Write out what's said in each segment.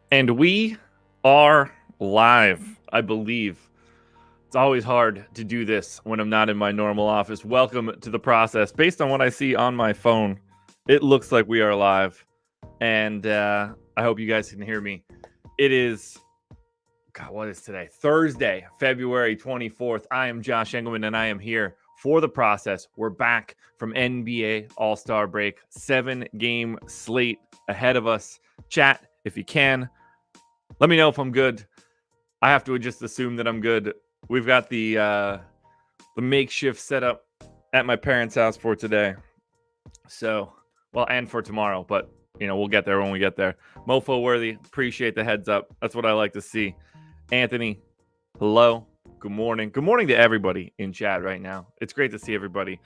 And we are live, I believe. It's always hard to do this when I'm not in my normal office. Welcome to the process. Based on what I see on my phone, it looks like we are live. And I hope you guys can hear me. It is, God, what is today? Thursday, February 24th. I am Josh Engleman, and I am here for the process. We're back from NBA All-Star break. 7-game slate ahead of us. Chat, if you can. Let me know if I'm good. I have to just assume that I'm good. We've got the makeshift setup at my parents' house for today. So, well, and for tomorrow, but we'll get there when we get there. Mofo worthy, appreciate the heads up. That's what I like to see. Anthony, hello. Good morning. Good morning to everybody in chat right now. It's great to see everybody.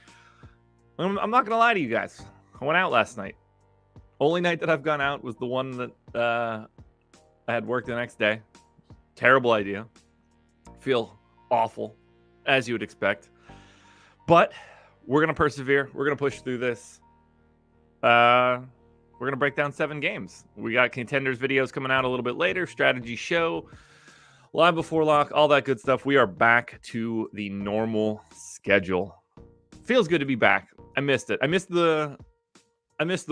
I'm not gonna lie to you guys. I went out last night. Only night that I've gone out was the one that I had work the next day. Terrible idea. Feel awful, as you would expect. But we're going to persevere. We're going to push through this. We're going to break down 7 games. We got contenders videos coming out a little bit later. Strategy show. Live before lock. All that good stuff. We are back to the normal schedule. Feels good to be back. I missed it. I missed the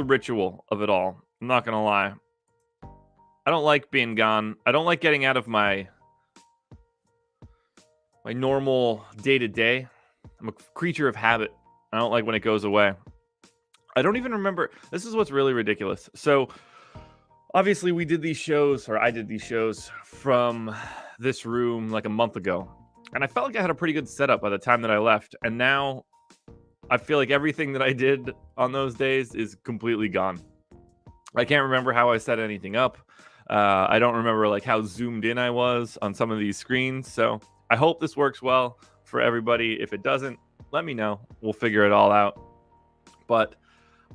ritual of it all. I'm not going to lie. I don't like being gone. I don't like getting out of my normal day-to-day. I'm a creature of habit. I don't like when it goes away. I don't even remember. This is what's really ridiculous. So, obviously, I did these shows from this room like a month ago. And I felt like I had a pretty good setup by the time that I left. And now, I feel like everything that I did on those days is completely gone. I can't remember how I set anything up. I don't remember how zoomed in I was on some of these screens. So I hope this works well for everybody. If it doesn't, let me know. We'll figure it all out. But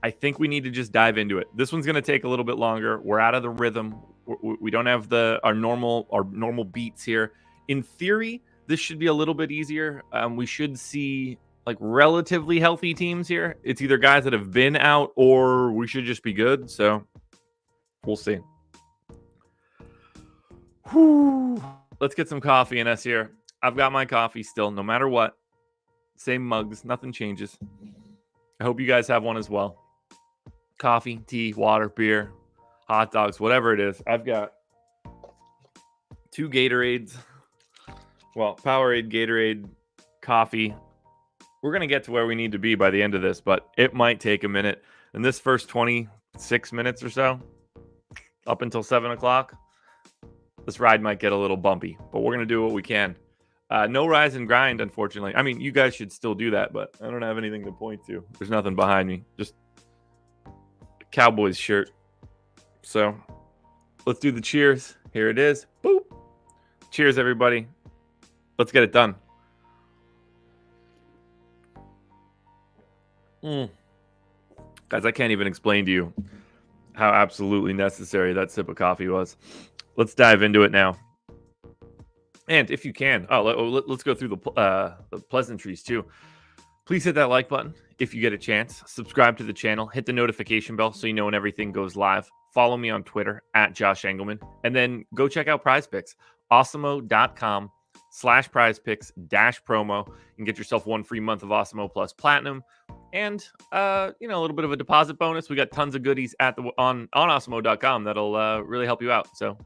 I think we need to just dive into it. This one's going to take a little bit longer. We're out of the rhythm. We don't have our normal beats here. In theory, this should be a little bit easier. We should see relatively healthy teams here. It's either guys that have been out or we should just be good. So we'll see. Whew. Let's get some coffee in us here. I've got my coffee still, no matter what. Same mugs, nothing changes. I hope you guys have one as well. Coffee, tea, water, beer, hot dogs, whatever it is. I've got 2 Gatorades. Well, Powerade, Gatorade, coffee. We're going to get to where we need to be by the end of this, but it might take a minute. In this first 26 minutes or so, up until 7 o'clock, this ride might get a little bumpy, but we're going to do what we can. No rise and grind, unfortunately. I mean, you guys should still do that, but I don't have anything to point to. There's nothing behind me. Just a Cowboys shirt. So let's do the cheers. Here it is. Boop. Cheers, everybody. Let's get it done. Guys, I can't even explain to you how absolutely necessary that sip of coffee was. Let's dive into it now. And if you can, let's go through the pleasantries too. Please hit that like button if you get a chance. Subscribe to the channel. Hit the notification bell so you know when everything goes live. Follow me on Twitter at Josh Engleman. And then go check out Prize Picks. Awesemo.com/prizepicks-promo. And get yourself 1 free month of Awesemo Plus Platinum. And, a little bit of a deposit bonus. We got tons of goodies on Awesemo.com that'll really help you out. So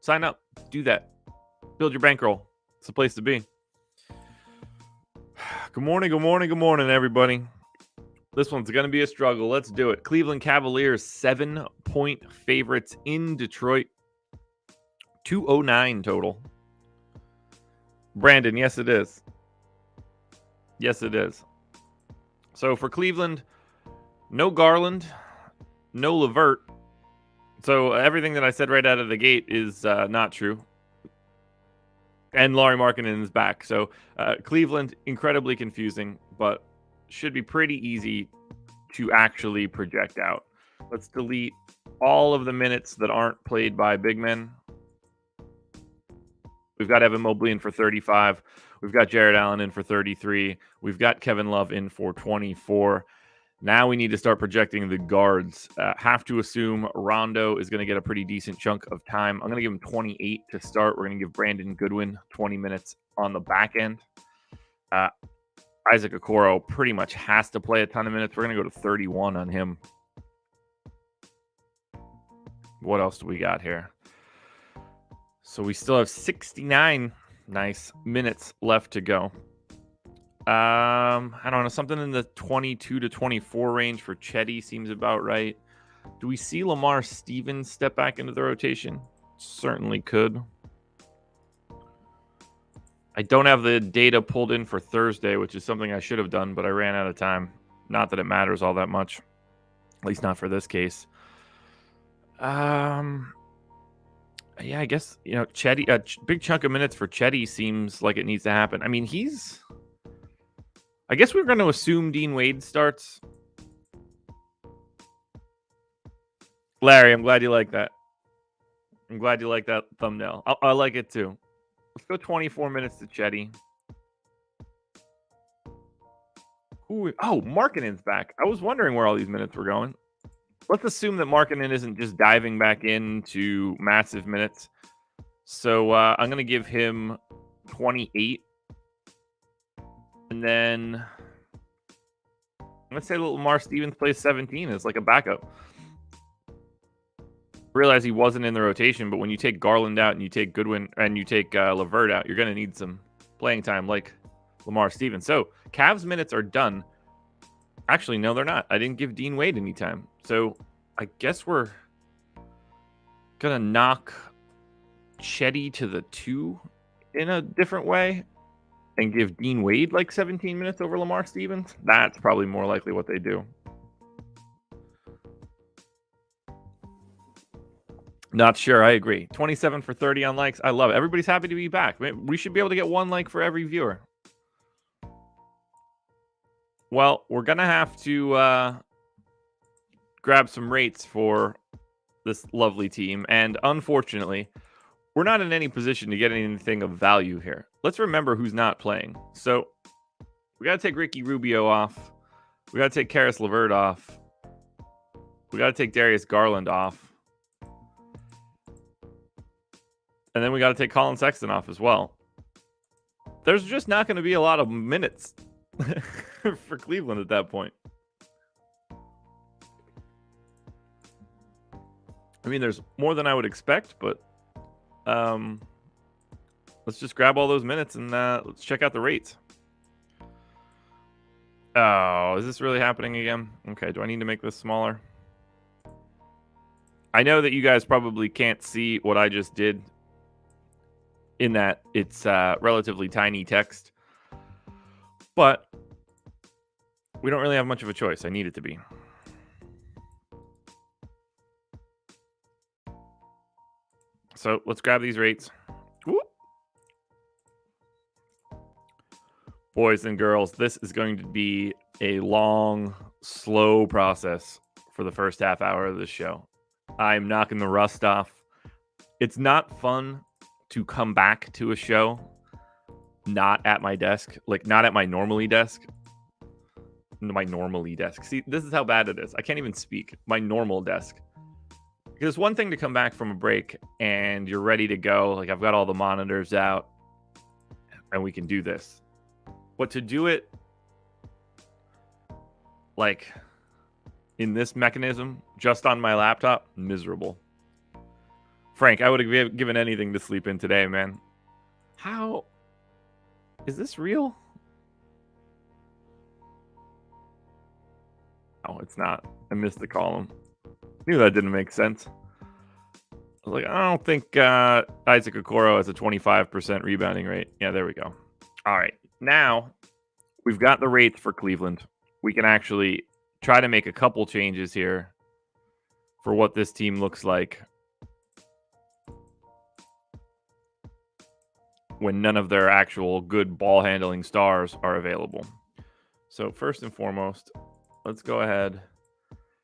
sign up. Do that. Build your bankroll. It's the place to be. Good morning, everybody. This one's going to be a struggle. Let's do it. Cleveland Cavaliers, 7-point favorites in Detroit. 209 total. Brandon, yes, it is. Yes, it is. So for Cleveland, no Garland, no LeVert. So everything that I said right out of the gate is not true. And Lauri Markkanen is back. So Cleveland, incredibly confusing, but should be pretty easy to actually project out. Let's delete all of the minutes that aren't played by big men. We've got Evan Mobley in for 35. We've got Jared Allen in for 33. We've got Kevin Love in for 24. Now we need to start projecting the guards. Have to assume Rondo is going to get a pretty decent chunk of time. I'm going to give him 28 to start. We're going to give Brandon Goodwin 20 minutes on the back end. Isaac Okoro pretty much has to play a ton of minutes. We're going to go to 31 on him. What else do we got here? So we still have 69 nice minutes left to go. I don't know, something in the 22 to 24 range for Chetty seems about right. Do we see Lamar Stevens step back into the rotation? Certainly could. I don't have the data pulled in for Thursday, which is something I should have done, but I ran out of time. Not that it matters all that much, at least not for this case. Yeah, I guess, Chetty, a big chunk of minutes for Chetty seems like it needs to happen. I mean, I guess we're going to assume Dean Wade starts. Larry, I'm glad you like that. I'm glad you like that thumbnail. I like it too. Let's go 24 minutes to Chetty. Ooh, oh, Markkanen's back. I was wondering where all these minutes were going. Let's assume that Markkanen isn't just diving back into massive minutes. So I'm going to give him 28. And then let's say Lamar Stevens plays 17 as like a backup. Realize he wasn't in the rotation, but when you take Garland out and you take Goodwin and you take LeVert out, you're going to need some playing time like Lamar Stevens. So Cavs minutes are done. Actually, no, they're not. I didn't give Dean Wade any time. So I guess we're going to knock Chetty to the 2 in a different way and give Dean Wade like 17 minutes over Lamar Stevens. That's probably more likely what they do. Not sure. I agree. 27 for 30 on likes. I love it. Everybody's happy to be back. We should be able to get 1 like for every viewer. Well, we're going to have to grab some rates for this lovely team. And unfortunately, we're not in any position to get anything of value here. Let's remember who's not playing. So we got to take Ricky Rubio off. We got to take Karis LeVert off. We got to take Darius Garland off. And then we got to take Colin Sexton off as well. There's just not going to be a lot of minutes for Cleveland at that point. I mean, there's more than I would expect, but let's just grab all those minutes and let's check out the rates. Oh, is this really happening again? Okay, do I need to make this smaller? I know that you guys probably can't see what I just did in that it's relatively tiny text, but we don't really have much of a choice. I need it to be. So let's grab these rates. Whoop. Boys and girls, this is going to be a long, slow process for the first half hour of this show. I'm knocking the rust off. It's not fun to come back to a show not at my desk, like not at my normally desk. See, this is how bad it is. I can't even speak. My normal desk. Because it's one thing to come back from a break and you're ready to go. Like, I've got all the monitors out and we can do this. But to do it like in this mechanism, just on my laptop, miserable. Frank, I would have given anything to sleep in today, man. How? Is this real? Oh, it's not. I missed the column. Knew that didn't make sense. I was like, I don't think Isaac Okoro has a 25% rebounding rate. Yeah, there we go. All right. Now, we've got the rates for Cleveland. We can actually try to make a couple changes here for what this team looks like when none of their actual good ball handling stars are available. So first and foremost, let's go ahead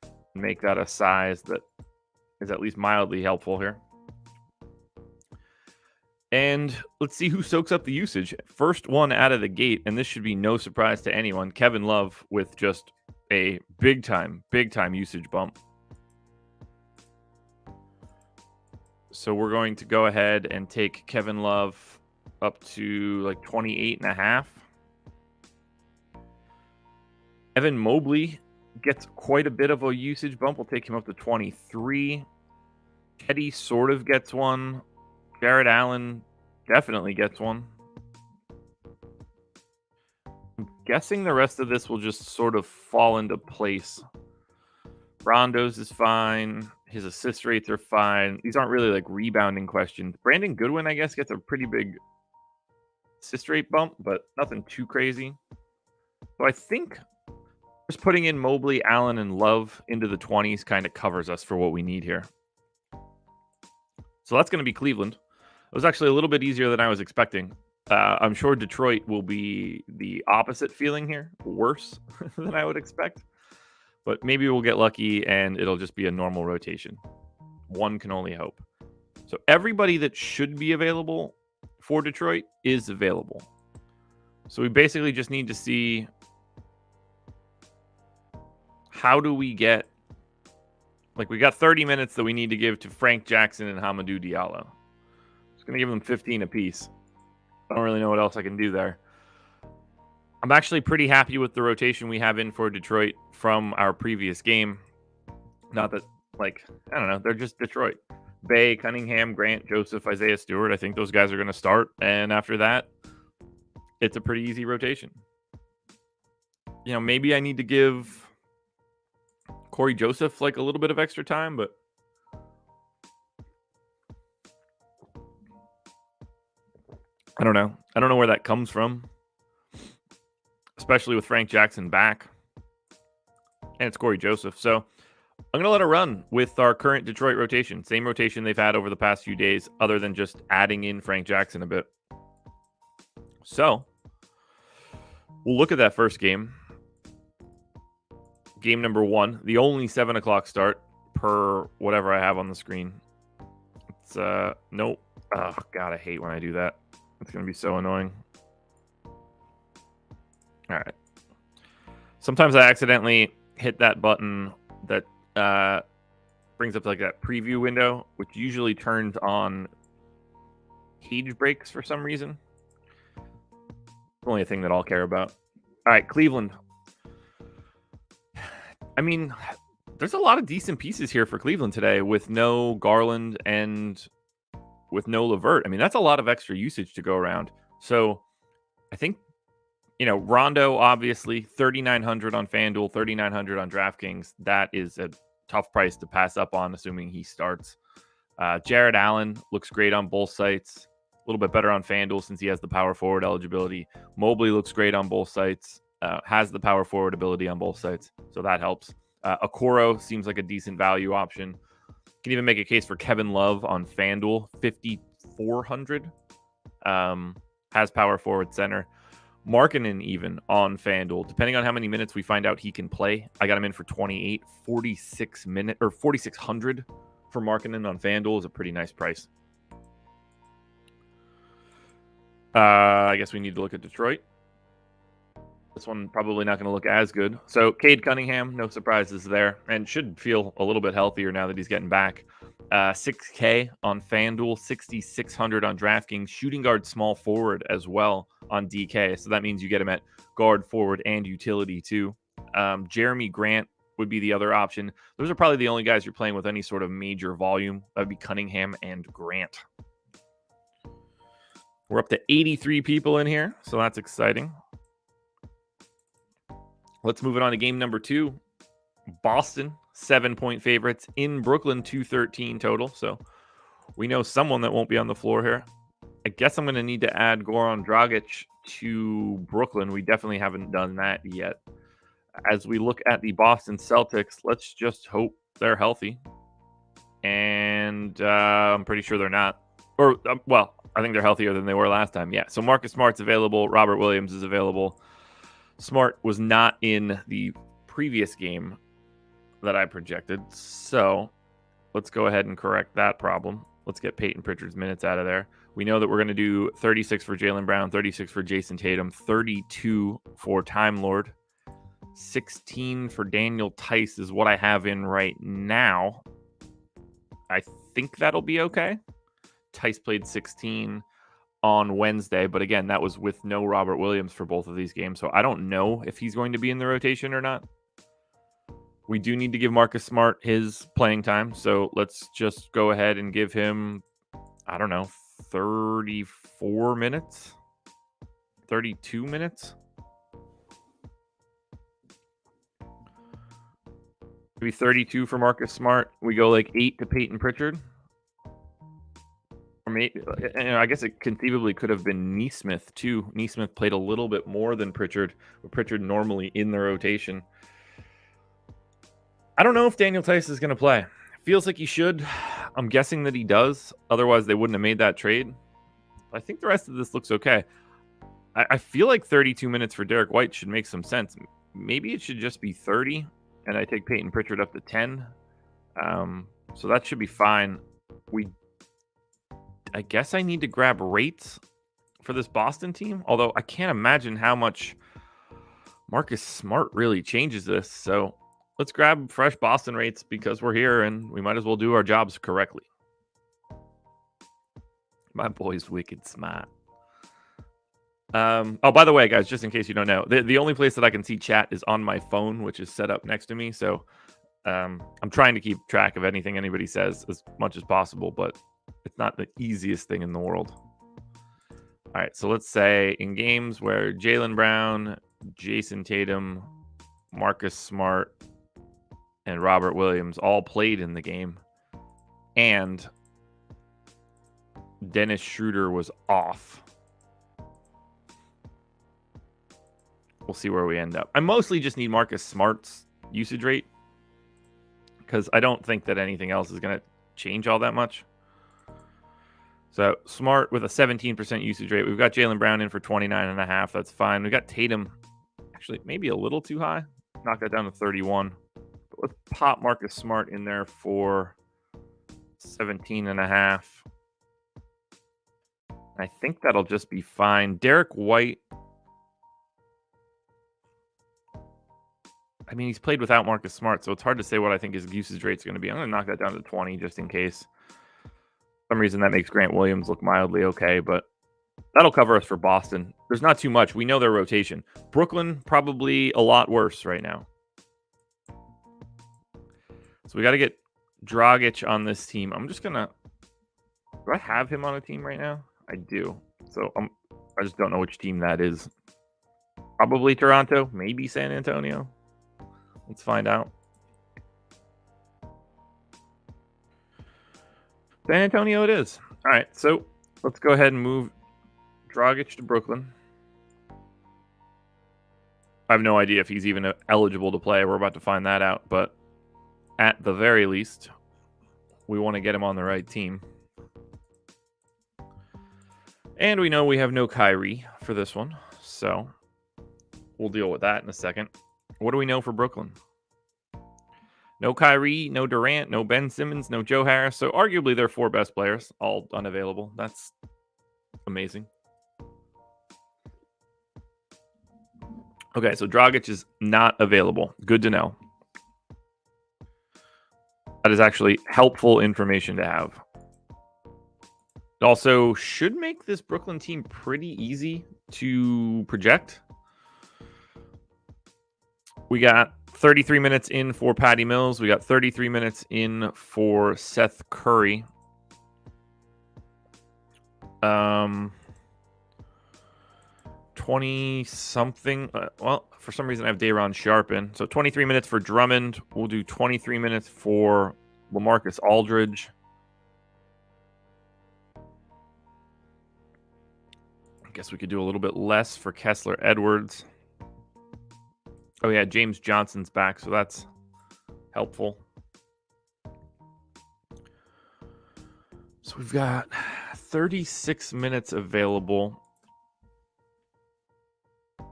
and make that a size that is at least mildly helpful here. And let's see who soaks up the usage. First one out of the gate, and this should be no surprise to anyone, Kevin Love with just a big time usage bump. So we're going to go ahead and take Kevin Love up to like 28.5. Evan Mobley gets quite a bit of a usage bump. We'll take him up to 23. Teddy sort of gets one. Jared Allen definitely gets one. I'm guessing the rest of this will just sort of fall into place. Rondo's is fine. His assist rates are fine. These aren't really like rebounding questions. Brandon Goodwin, I guess, gets a pretty big assist rate bump, but nothing too crazy. So I think just putting in Mobley, Allen, and Love into the 20s kind of covers us for what we need here. So that's going to be Cleveland. It was actually a little bit easier than I was expecting. I'm sure Detroit will be the opposite feeling here, worse than I would expect. But maybe we'll get lucky and it'll just be a normal rotation. One can only hope. So everybody that should be available for Detroit is available. So we basically just need to see, how do we get, like, we got 30 minutes that we need to give to Frank Jackson and Hamidou Diallo. Just going to give them 15 apiece. I don't really know what else I can do there. I'm actually pretty happy with the rotation we have in for Detroit from our previous game. Not that, like, I don't know, they're just Detroit. Bay, Cunningham, Grant, Joseph, Isaiah Stewart. I think those guys are going to start. And after that, it's a pretty easy rotation. You know, maybe I need to give Corey Joseph like a little bit of extra time, but I don't know. I don't know where that comes from, especially with Frank Jackson back. And it's Corey Joseph. So I'm going to let it run with our current Detroit rotation. Same rotation they've had over the past few days, other than just adding in Frank Jackson a bit. So we'll look at that first game. Game number 1, the only 7 o'clock start per whatever I have on the screen. It's, nope. Oh, God, I hate when I do that. It's going to be so annoying. All right. Sometimes I accidentally hit that button that brings up like that preview window, which usually turns on page breaks for some reason. It's only a thing that I'll care about. All right, Cleveland. I mean, there's a lot of decent pieces here for Cleveland today with no Garland and with no LeVert. I mean, that's a lot of extra usage to go around. So I think, you know, Rondo, obviously, 3,900 on FanDuel, 3,900 on DraftKings. That is a tough price to pass up on, assuming he starts. Jared Allen looks great on both sites. A little bit better on FanDuel since he has the power forward eligibility. Mobley looks great on both sites. Has the power forward ability on both sides, so that helps. Okoro seems like a decent value option. Can even make a case for Kevin Love on FanDuel, 5,400. Has power forward center. Markkanen even on FanDuel, depending on how many minutes we find out he can play. I got him in for 28, 4,600 for Markkanen on FanDuel is a pretty nice price. I guess we need to look at Detroit. This one probably not going to look as good. So Cade Cunningham, no surprises there, and should feel a little bit healthier now that he's getting back. 6K on FanDuel, 6,600 on DraftKings. Shooting guard, small forward as well on DK. So that means you get him at guard, forward, and utility too. Jeremy Grant would be the other option. Those are probably the only guys you're playing with any sort of major volume. That would be Cunningham and Grant. We're up to 83 people in here, so that's exciting. Let's move it on to game number 2. Boston, 7-point favorites. In Brooklyn, 213 total. So we know someone that won't be on the floor here. I guess I'm going to need to add Goran Dragic to Brooklyn. We definitely haven't done that yet. As we look at the Boston Celtics, let's just hope they're healthy. And I'm pretty sure they're not. Or, well, I think they're healthier than they were last time. Yeah, so Marcus Smart's available. Robert Williams is available. Smart was not in the previous game that I projected. So let's go ahead and correct that problem. Let's get Peyton Pritchard's minutes out of there. We know that we're going to do 36 for Jaylen Brown, 36 for Jason Tatum, 32 for Time Lord. 16 for Daniel Tice is what I have in right now. I think that'll be okay. Tice played 16 on Wednesday, but again, that was with no Robert Williams for both of these games, so I don't know if he's going to be in the rotation or not. We do need to give Marcus Smart his playing time, so let's just go ahead and give him, I don't know, 34 minutes? 32 minutes? Maybe 32 for Marcus Smart. We go like 8 to Peyton Pritchard. Or maybe, I guess it conceivably could have been Neesmith too. Neesmith played a little bit more than Pritchard, but Pritchard normally in the rotation. I don't know if Daniel Tice is going to play. Feels like he should. I'm guessing that he does. Otherwise, they wouldn't have made that trade. I think the rest of this looks okay. I feel like 32 minutes for Derek White should make some sense. Maybe it should just be 30, and I take Peyton Pritchard up to 10. So that should be fine. I guess I need to grab rates for this Boston team, although I can't imagine how much Marcus Smart really changes this. So let's grab fresh Boston rates because we're here and we might as well do our jobs correctly. My boy's wicked smart. Oh, by the way, guys, just in case you don't know, the only place that I can see chat is on my phone, which is set up next to me. So I'm trying to keep track of anything anybody says as much as possible, but it's not the easiest thing in the world. All right, so let's say in games where Jaylen Brown, Jason Tatum, Marcus Smart, and Robert Williams all played in the game, and Dennis Schroeder was off. We'll see where we end up. I mostly just need Marcus Smart's usage rate because I don't think that anything else is going to change all that much. So Smart with a 17% usage rate. We've got Jaylen Brown in for 29.5. That's fine. We got Tatum actually maybe a little too high. Knock that down to 31. But let's pop Marcus Smart in there for 17.5. I think that'll just be fine. Derek White. I mean, he's played without Marcus Smart, so it's hard to say what I think his usage rate is going to be. I'm going to knock that down to 20 just in case. For some reason that makes Grant Williams look mildly okay, but that'll cover us for Boston. There's not too much. We know their rotation. Brooklyn, probably a lot worse right now. So we got to get Dragic on this team. I'm just going to... Do I have him on a team right now? I do. So I just don't know which team that is. Probably Toronto, maybe San Antonio. Let's find out. San Antonio it is. All right, so let's go ahead and move Dragic to Brooklyn. I have no idea if he's even eligible to play. We're about to find that out, but at the very least, we want to get him on the right team. And we know we have no Kyrie for this one, so we'll deal with that in a second. What do we know for Brooklyn? No Kyrie, no Durant, no Ben Simmons, no Joe Harris. So arguably their four best players, all unavailable. That's amazing. Okay, so Dragic is not available. Good to know. That is actually helpful information to have. It also should make this Brooklyn team pretty easy to project. We got 33 minutes in for Patty Mills. We got 33 minutes in for Seth Curry. 20-something. Well, for some reason I have Day'Ron Sharp in. So 23 minutes for Drummond. We'll do 23 minutes for LaMarcus Aldridge. I guess we could do a little bit less for Kessler Edwards. Oh, yeah, James Johnson's back, so that's helpful. So we've got 36 minutes available. I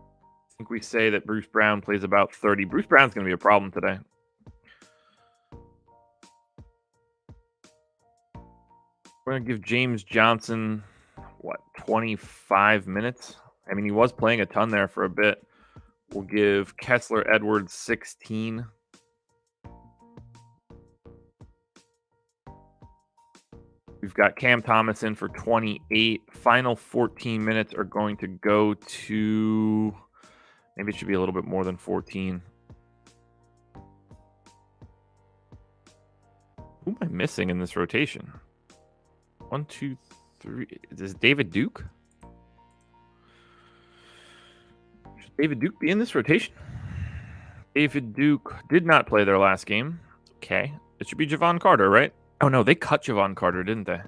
think we say that Bruce Brown plays about 30. Bruce Brown's going to be a problem today. We're going to give James Johnson, 25 minutes? I mean, he was playing a ton there for a bit. We'll give Kessler Edwards 16. We've got Cam Thomas in for 28. Final 14 minutes are going to go to... Maybe it should be a little bit more than 14. Who am I missing in this rotation? 1, 2, 3. Is David Duke? Should David Duke be in this rotation? David Duke did not play their last game. Okay. It should be Javon Carter, right? Oh, no. They cut Javon Carter, didn't they?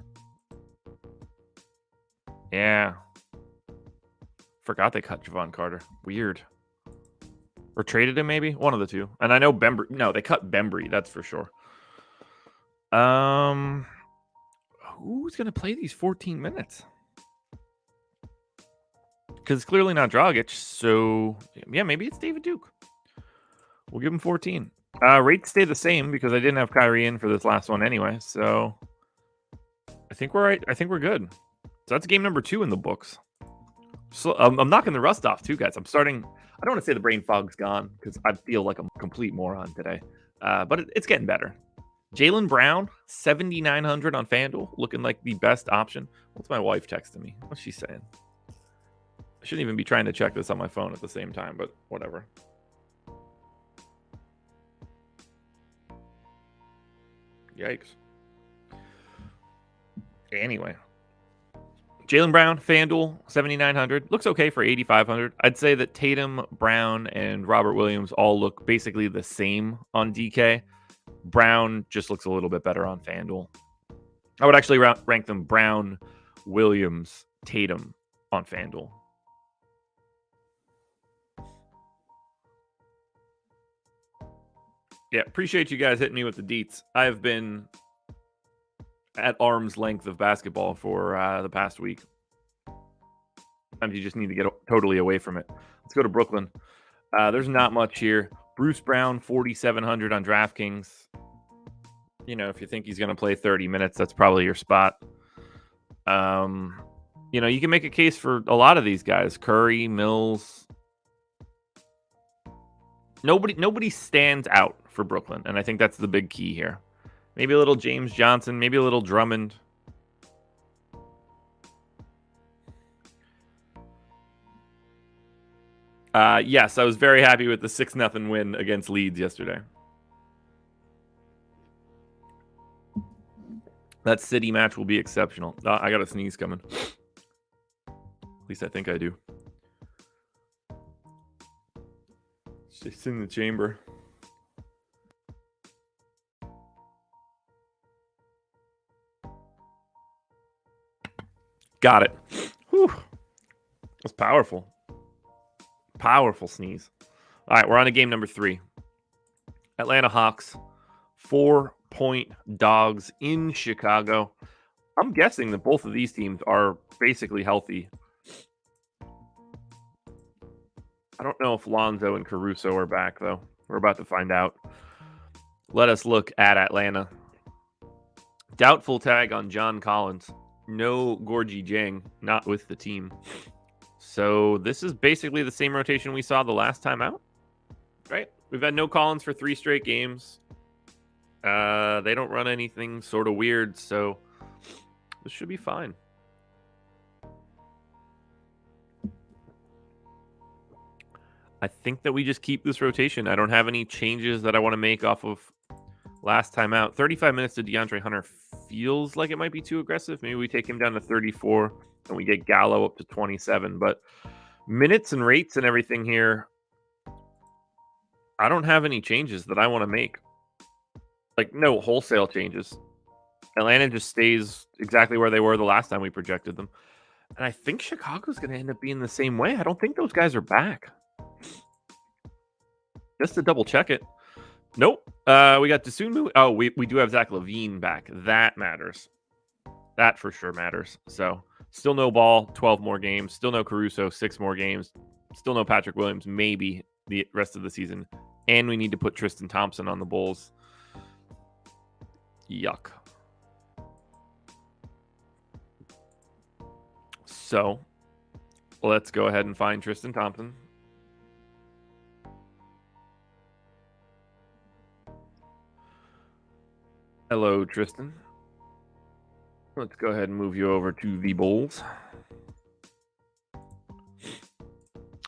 Yeah. Forgot they cut Javon Carter. Weird. Or traded him, maybe? One of the two. And I know Bembry. No, they cut Bembry. That's for sure. Who's going to play these 14 minutes? Because it's clearly not Dragic. So, yeah, maybe it's David Duke. We'll give him 14. Rates stay the same because I didn't have Kyrie in for this last one anyway. So, I think we're right. I think we're good. So, that's game number 2 in the books. So, I'm knocking the rust off, too, guys. I'm starting... I don't want to say the brain fog's gone because I feel like I'm a complete moron today. But it's getting better. Jaylen Brown, 7,900 on FanDuel, looking like the best option. What's my wife texting me? What's she saying? I shouldn't even be trying to check this on my phone at the same time, but whatever. Yikes. Anyway. Jaylen Brown, FanDuel, 7,900. Looks okay for 8,500. I'd say that Tatum, Brown, and Robert Williams all look basically the same on DK. Brown just looks a little bit better on FanDuel. I would actually rank them Brown, Williams, Tatum on FanDuel. Yeah, appreciate you guys hitting me with the deets. I've been at arm's length of basketball for the past week. Sometimes you just need to get totally away from it. Let's go to Brooklyn. There's not much here. Bruce Brown, 4,700 on DraftKings. You know, if you think he's going to play 30 minutes, that's probably your spot. You know, you can make a case for a lot of these guys. Curry, Mills. Nobody stands out for Brooklyn, and I think that's the big key here. Maybe a little James Johnson, maybe a little Drummond. Yes, I was very happy with the 6-0 win against Leeds yesterday. That City match will be exceptional. I got a sneeze coming. At least I think I do. It's just in the chamber. Got it. Whew. That's powerful. Powerful sneeze. All right, we're on to game number 3. Atlanta Hawks, 4-point dogs in Chicago. I'm guessing that both of these teams are basically healthy. I don't know if Lonzo and Caruso are back, though. We're about to find out. Let us look at Atlanta. Doubtful tag on John Collins. No Gorgie Jang, not with the team. So this is basically the same rotation we saw the last time out, right? We've had no Collins for 3 straight games. They don't run anything sort of weird, so this should be fine. I think that we just keep this rotation. I don't have any changes that I want to make off of last time out. 35 minutes to DeAndre Hunter feels like it might be too aggressive. Maybe we take him down to 34 and we get Gallo up to 27. But minutes and rates and everything here, I don't have any changes that I want to make. Like, no wholesale changes. Atlanta just stays exactly where they were the last time we projected them. And I think Chicago's going to end up being the same way. I don't think those guys are back. Just to double check it. Nope. We got Dosunmu. Oh, we do have Zach LaVine back. That matters. That for sure matters. So, still no Ball, 12 more games. Still no Caruso, 6 more games. Still no Patrick Williams, maybe the rest of the season. And we need to put Tristan Thompson on the Bulls. Yuck. So, let's go ahead and find Tristan Thompson. Hello, Tristan. Let's go ahead and move you over to the Bulls.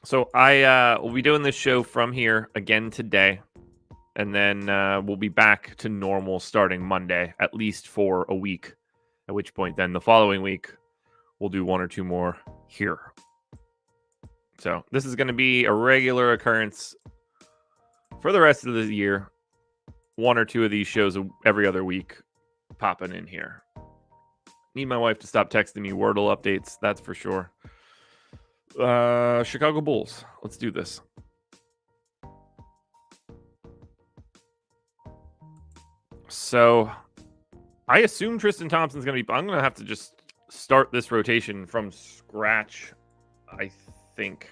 So I will be doing this show from here again today, and then we'll be back to normal starting Monday, at least for a week, at which point then the following week we'll do one or two more here. So this is going to be a regular occurrence for the rest of the year. One or two of these shows every other week popping in here. Need my wife to stop texting me Wordle updates, that's for sure. Chicago Bulls. Let's do this. So I assume Tristan Thompson's going to be... I'm going to have to just start this rotation from scratch, I think.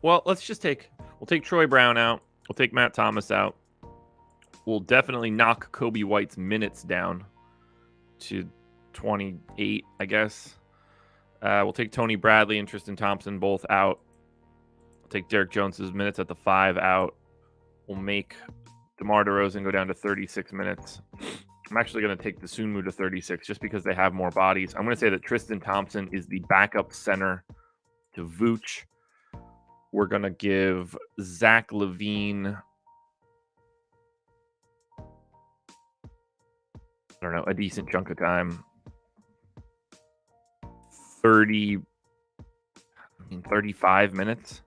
Well, let's just we'll take Troy Brown out. We'll take Matt Thomas out. We'll definitely knock Kobe White's minutes down to 28, I guess. We'll take Tony Bradley and Tristan Thompson both out. We'll take Derek Jones's minutes at the 5 out. We'll make DeMar DeRozan go down to 36 minutes. I'm actually going to take the Sunmu to 36 just because they have more bodies. I'm going to say that Tristan Thompson is the backup center to Vooch. We're going to give Zach LaVine, I don't know, a decent chunk of time. 35 minutes.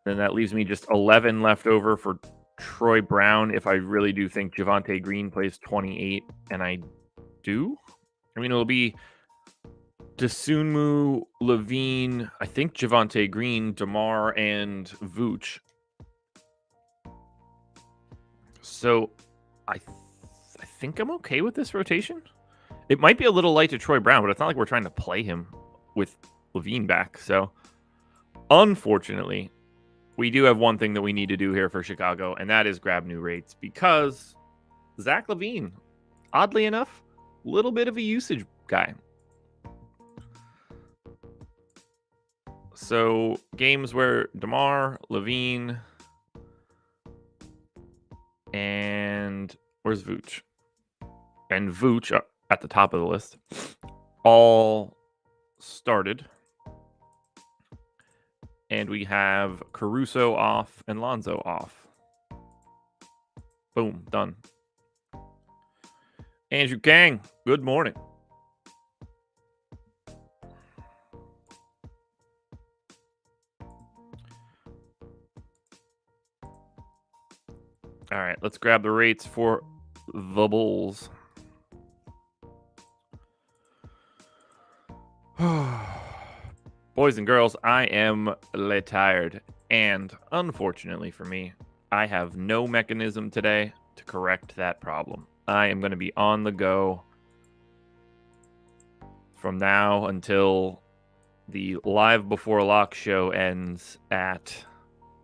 Then that leaves me just 11 left over for Troy Brown if I really do think Javonte Green plays 28, and I do. I mean, it'll be Dosunmu, LaVine, I think Javonte Green, DeMar, and Vooch. So I think I'm okay with this rotation. It might be a little light to Troy Brown, but it's not like we're trying to play him with LaVine back. So unfortunately, we do have one thing that we need to do here for Chicago, and that is grab new rates, because Zach LaVine, oddly enough, a little bit of a usage guy. So games where DeMar, LaVine, and where's Vooch? And Vooch at the top of the list all started. And we have Caruso off and Lonzo off. Boom, done. Andrew Kang, good morning. All right, let's grab the rates for the Bulls. Boys and girls, I am tired, and unfortunately for me, I have no mechanism today to correct that problem. I am going to be on the go from now until the Live Before Lock show ends at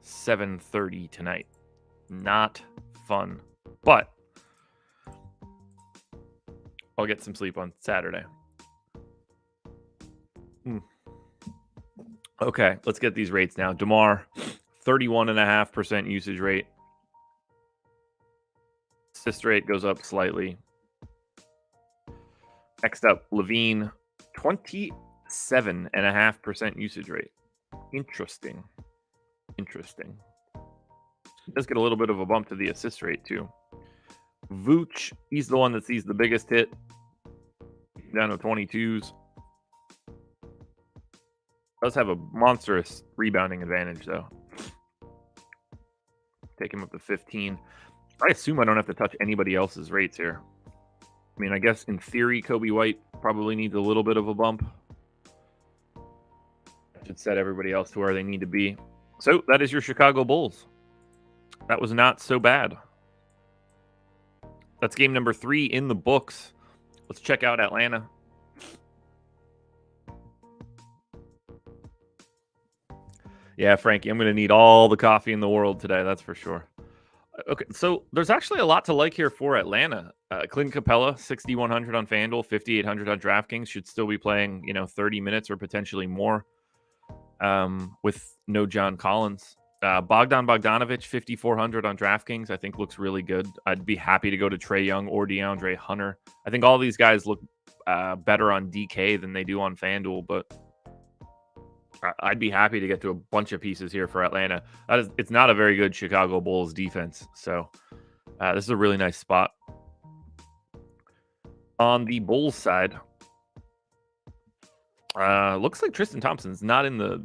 7:30 tonight. Not fun, but I'll get some sleep on Saturday. Okay, let's get these rates now. DeMar, 31.5% usage rate. Assist rate goes up slightly. Next up, LaVine, 27.5% usage rate. Interesting. Does get a little bit of a bump to the assist rate too. Vooch, he's the one that sees the biggest hit. Down to 22s. Does have a monstrous rebounding advantage, though. Take him up to 15. I assume I don't have to touch anybody else's rates here. I mean, I guess in theory, Kobe White probably needs a little bit of a bump. Should set everybody else to where they need to be. So that is your Chicago Bulls. That was not so bad. That's game number 3 in the books. Let's check out Atlanta. Yeah, Frankie, I'm going to need all the coffee in the world today, that's for sure. Okay, so there's actually a lot to like here for Atlanta. Clint Capella, 6,100 on FanDuel, 5,800 on DraftKings, should still be playing, 30 minutes or potentially more with no John Collins. Bogdan Bogdanovic, 5,400 on DraftKings, I think looks really good. I'd be happy to go to Trae Young or DeAndre Hunter. I think all these guys look better on DK than they do on FanDuel, but I'd be happy to get to a bunch of pieces here for Atlanta. It's not a very good Chicago Bulls defense, so this is a really nice spot. On the Bulls side, looks like Tristan Thompson's not in the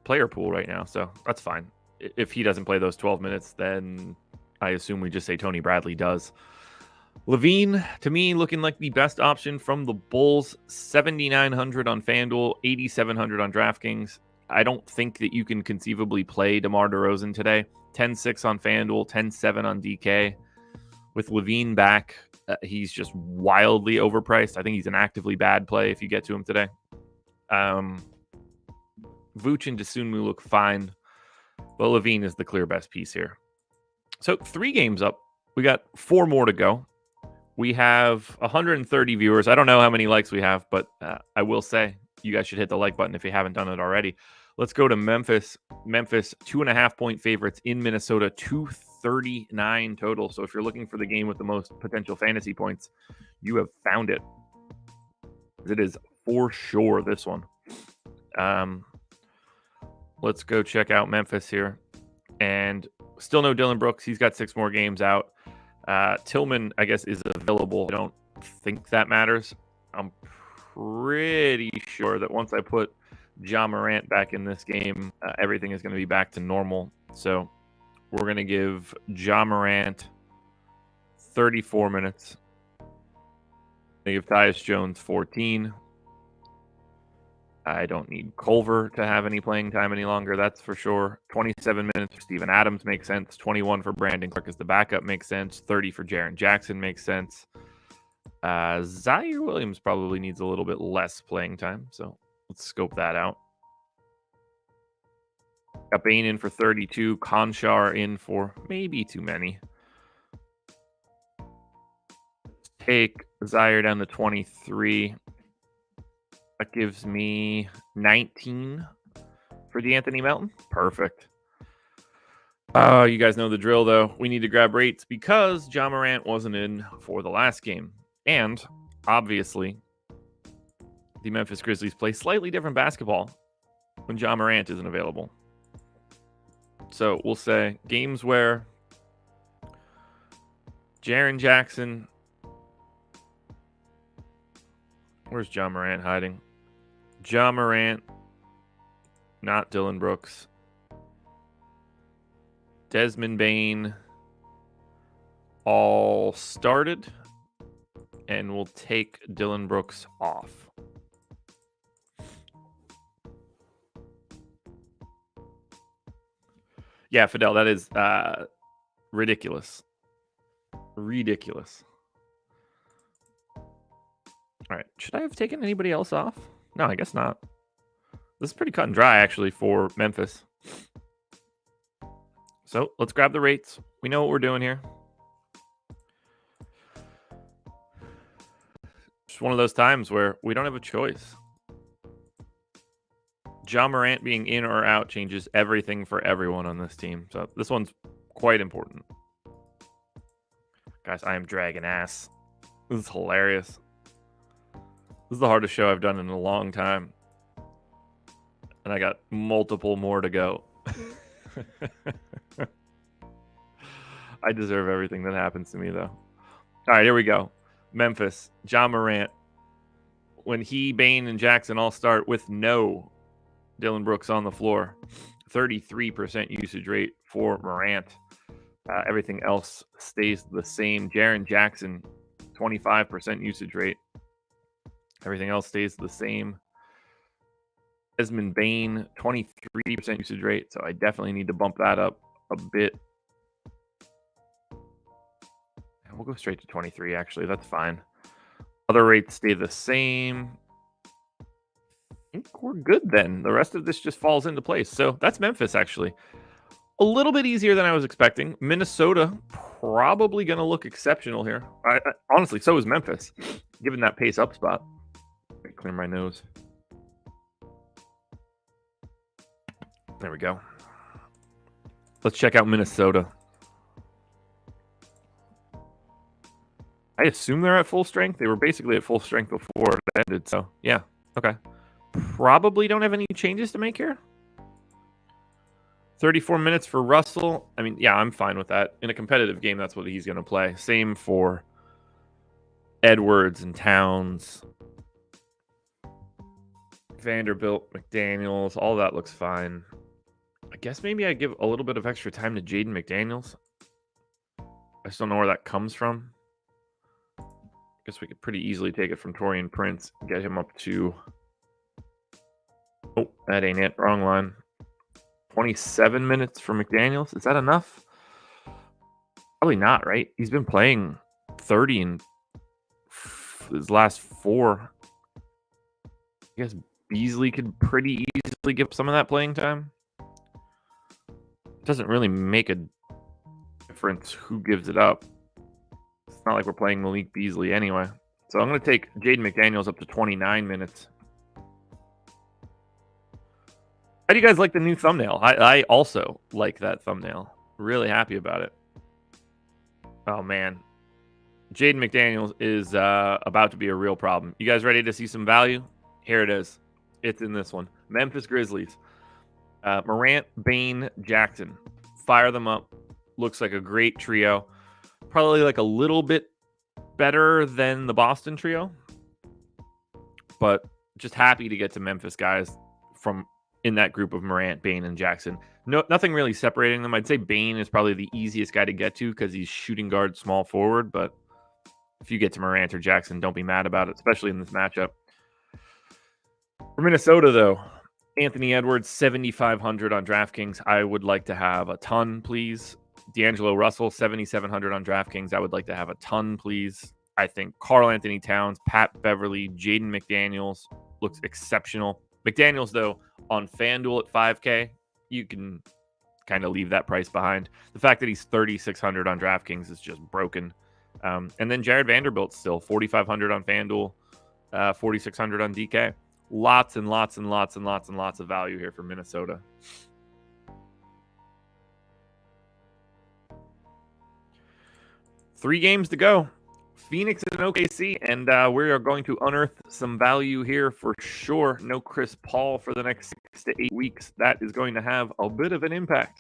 player pool right now, so that's fine. If he doesn't play those 12 minutes, then I assume we just say Tony Bradley does. Levine, to me, looking like the best option from the Bulls. 7,900 on FanDuel, 8,700 on DraftKings. I don't think that you can conceivably play DeMar DeRozan today. 10-6 on FanDuel, 10-7 on DK. With Levine back, he's just wildly overpriced. I think he's an actively bad play if you get to him today. Vooch and Dosunmu look fine, but Levine is the clear best piece here. So 3 games up. We got 4 more to go. We have 130 viewers. I don't know how many likes we have, but I will say you guys should hit the like button if you haven't done it already. Let's go to Memphis. Memphis, 2.5-point favorites in Minnesota, 239 total. So if you're looking for the game with the most potential fantasy points, you have found it. It is for sure this one. Let's go check out Memphis here. And still no Dillon Brooks. He's got 6 more games out. Tillman, I guess, is available. I don't think that matters. I'm pretty sure that once I put Ja Morant back in this game, everything is going to be back to normal. So we're going to give Ja Morant 34 minutes. They give Tyus Jones 14. I don't need Culver to have any playing time any longer, that's for sure. 27 minutes for Steven Adams makes sense. 21 for Brandon Clark as the backup makes sense. 30 for Jaren Jackson makes sense. Zaire Williams probably needs a little bit less playing time, so let's scope that out. Got Bane in for 32. Conchar in for maybe too many. Take Zaire down to 23. That gives me 19 for DeAnthony Melton. Perfect. You guys know the drill, though. We need to grab rates because Ja Morant wasn't in for the last game. And, obviously, the Memphis Grizzlies play slightly different basketball when Ja Morant isn't available. So, we'll say games where Jaren Jackson... Where's Ja Morant hiding? Ja Morant, not Dillon Brooks. Desmond Bane all started, and we'll take Dillon Brooks off. Yeah, Fidel, that is ridiculous. Ridiculous. All right, should I have taken anybody else off? No, I guess not. This is pretty cut and dry, actually, for Memphis. So let's grab the rates. We know what we're doing here. Just one of those times where we don't have a choice. Ja Morant being in or out changes everything for everyone on this team. So this one's quite important. Guys, I am dragging ass. This is hilarious. This is the hardest show I've done in a long time. And I got multiple more to go. I deserve everything that happens to me, though. All right, here we go. Memphis, Ja Morant. When he, Bane, and Jackson all start with no Dillon Brooks on the floor. 33% usage rate for Morant. Everything else stays the same. Jaren Jackson, 25% usage rate. Everything else stays the same. Desmond Bane, 23% usage rate. So I definitely need to bump that up a bit. And we'll go straight to 23, actually. That's fine. Other rates stay the same. I think we're good then. The rest of this just falls into place. So that's Memphis, actually. A little bit easier than I was expecting. Minnesota probably going to look exceptional here. Honestly, so is Memphis, given that pace up spot. Clear my nose. There we go. Let's check out Minnesota. I assume they're at full strength. They were basically at full strength before it ended. So, yeah. Okay. Probably don't have any changes to make here. 34 minutes for Russell. I mean, yeah, I'm fine with that. In a competitive game, that's what he's going to play. Same for Edwards and Towns. Vanderbilt, McDaniels, all that looks fine. I guess maybe I give a little bit of extra time to Jaden McDaniels. I just don't know where that comes from. I guess we could pretty easily take it from Taurean Prince and get him up to... Oh, that ain't it. Wrong line. 27 minutes for McDaniels. Is that enough? Probably not, right? He's been playing 30 in his last 4. I guess Beasley could pretty easily give some of that playing time. It doesn't really make a difference who gives it up. It's not like we're playing Malik Beasley anyway. So I'm going to take Jaden McDaniels up to 29 minutes. How do you guys like the new thumbnail? I also like that thumbnail. Really happy about it. Oh, man. Jaden McDaniels is about to be a real problem. You guys ready to see some value? Here it is. It's in this one. Memphis Grizzlies. Morant, Bane, Jackson. Fire them up. Looks like a great trio. Probably like a little bit better than the Boston trio. But just happy to get to Memphis guys from in that group of Morant, Bane, and Jackson. No, nothing really separating them. I'd say Bane is probably the easiest guy to get to because he's shooting guard, small forward. But if you get to Morant or Jackson, don't be mad about it, especially in this matchup. For Minnesota, though, Anthony Edwards, 7,500 on DraftKings. I would like to have a ton, please. D'Angelo Russell, 7,700 on DraftKings. I would like to have a ton, please. I think Karl Anthony Towns, Pat Beverly, Jaden McDaniels looks exceptional. McDaniels, though, on FanDuel at 5K, you can kind of leave that price behind. The fact that he's 3,600 on DraftKings is just broken. And then Jared Vanderbilt still 4,500 on FanDuel, 4,600 on DK. Lots and lots and lots and lots and lots of value here for Minnesota. Three games to go. Phoenix and OKC, and we are going to unearth some value here for sure. No Chris Paul for the next 6 to 8 weeks. That is going to have a bit of an impact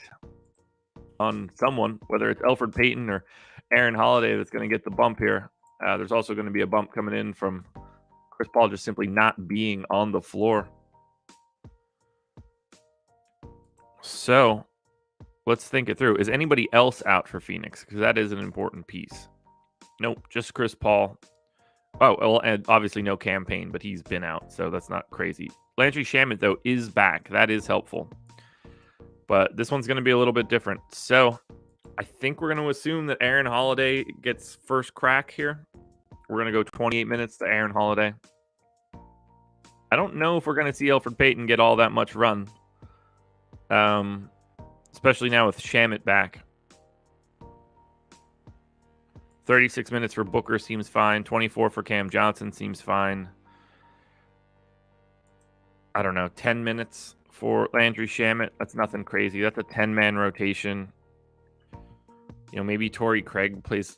on someone, whether it's Elfrid Payton or Aaron Holiday that's going to get the bump here. There's also going to be a bump coming in from Chris Paul just simply not being on the floor. So let's think it through. Is anybody else out for Phoenix? Because that is an important piece. Nope, just Chris Paul. Oh, well, and obviously no campaign, but he's been out, so that's not crazy. Landry Shamet, though, is back. That is helpful. But this one's going to be a little bit different. So I think we're going to assume that Aaron Holiday gets first crack here. We're going to go 28 minutes to Aaron Holiday. I don't know if we're going to see Elfrid Payton get all that much run. Especially now with Shamet back. 36 minutes for Booker seems fine. 24 for Cam Johnson seems fine. I don't know. 10 minutes for Landry Shamet. That's nothing crazy. That's a 10-man rotation. You know, maybe Torrey Craig plays...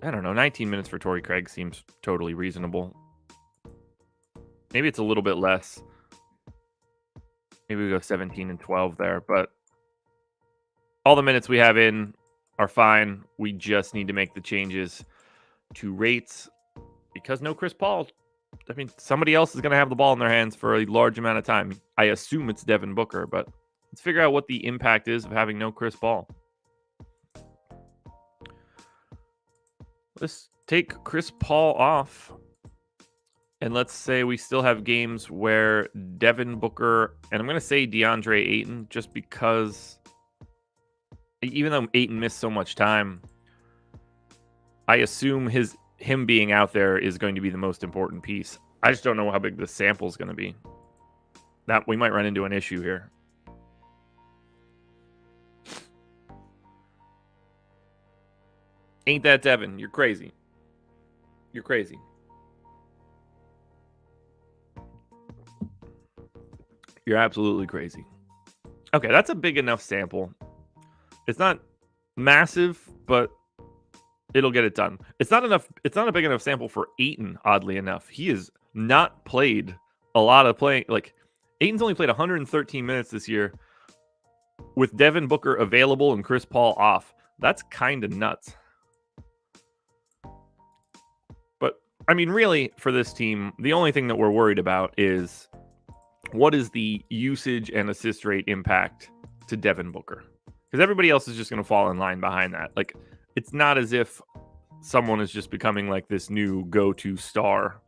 I don't know. 19 minutes for Torrey Craig seems totally reasonable. Maybe it's a little bit less. Maybe we go 17 and 12 there. But all the minutes we have in are fine. We just need to make the changes to rates because no Chris Paul. I mean, somebody else is going to have the ball in their hands for a large amount of time. I assume it's Devin Booker, but let's figure out what the impact is of having no Chris Paul. Let's take Chris Paul off. And let's say we still have games where Devin Booker, and I'm going to say DeAndre Ayton just because... Even though Ayton missed so much time, I assume him being out there is going to be the most important piece. I just don't know how big the sample is going to be. That we might run into an issue here. Ain't that Devin? You're crazy. You're crazy. You're absolutely crazy. Okay, that's a big enough sample It's not massive, but it'll get it done. It's not enough. It's not a big enough sample for Ayton, oddly enough. He has not played a lot of playing. Like, Ayton's only played 113 minutes this year with Devin Booker available and Chris Paul off. That's kind of nuts. But, I mean, really, for this team, the only thing that we're worried about is what is the usage and assist rate impact to Devin Booker? Because everybody else is just going to fall in line behind that. Like, it's not as if someone is just becoming like this new go-to star.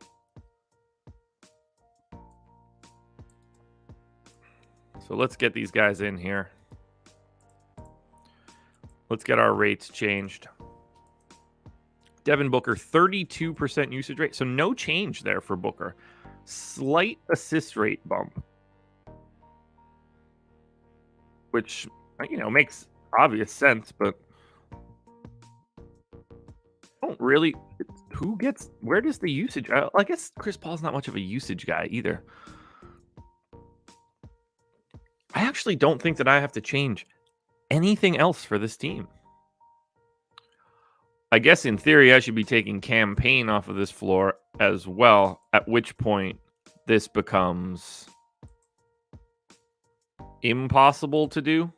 So let's get these guys in here. Let's get our rates changed. Devin Booker, 32% usage rate. So no change there for Booker. Slight assist rate bump. Which, you know, makes obvious sense, but don't really. Where does the usage? I guess Chris Paul's not much of a usage guy either. I actually don't think that I have to change anything else for this team. I guess in theory, I should be taking Campaign off of this floor as well, at which point this becomes impossible to do.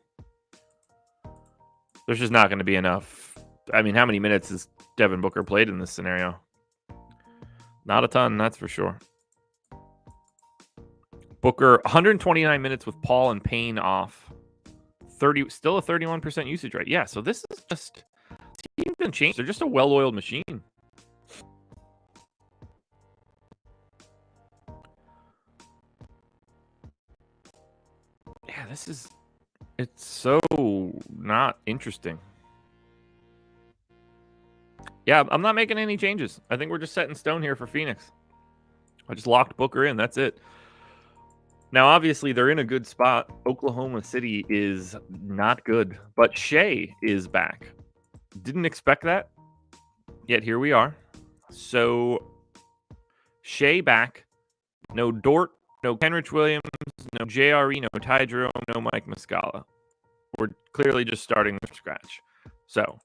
There's just not going to be enough. I mean, how many minutes has Devin Booker played in this scenario? Not a ton, that's for sure. Booker, 129 minutes with Paul and Payne off. Still a 31% usage rate. Yeah, so this is just, team didn't change. They're just a well-oiled machine. Yeah, it's so not interesting. Yeah, I'm not making any changes. I think we're just set in stone here for Phoenix. I just locked Booker in. That's it. Now, obviously, they're in a good spot. Oklahoma City is not good, but Shea is back. Didn't expect that, yet here we are. So, Shea back. No Dort, no Kenrich Williams, no JRE, no Ty Jerome, no Mike Muscala. We're clearly just starting from scratch. So,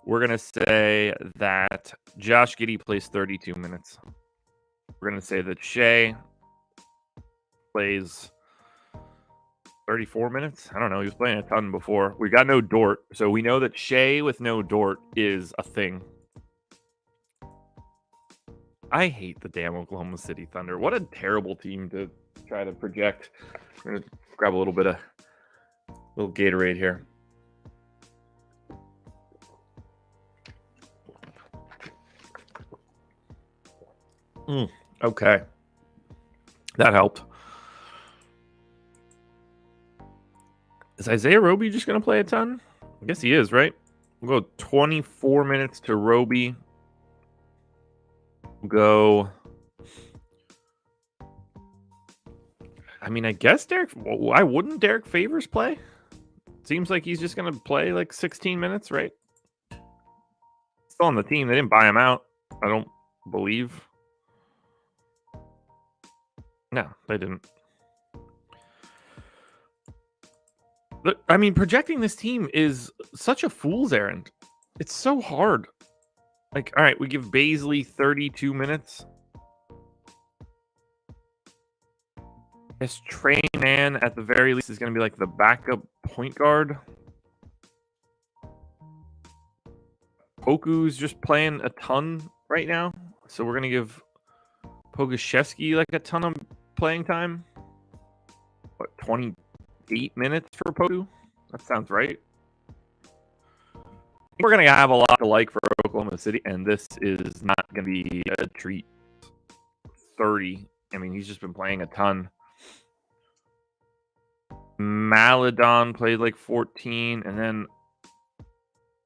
we're going to say that Josh Giddey plays 32 minutes. We're going to say that Shea plays 34 minutes. I don't know. He was playing a ton before. We got no Dort. So we know that Shea with no Dort is a thing. I hate the damn Oklahoma City Thunder. What a terrible team to try to project. I'm going to grab a little Gatorade here. Okay. That helped. Is Isaiah Roby just going to play a ton? I guess he is, right? We'll go 24 minutes to Roby. We'll go... I mean, I guess why wouldn't Derek Favors play? Seems like he's just going to play like 16 minutes, right? Still on the team. They didn't buy him out, I don't believe. No, they didn't. I mean, projecting this team is such a fool's errand. It's so hard. Like, all right, we give Baisley 32 minutes. I guess Trey Mann, at the very least, is going to be like the backup point guard. Poku's just playing a ton right now. So we're going to give Pogoszewski like a ton of playing time. What, 28 minutes for Poku? That sounds right. We're going to have a lot to like for Oklahoma City, and this is not going to be a treat. 30. I mean, he's just been playing a ton. Maladon played like 14, and then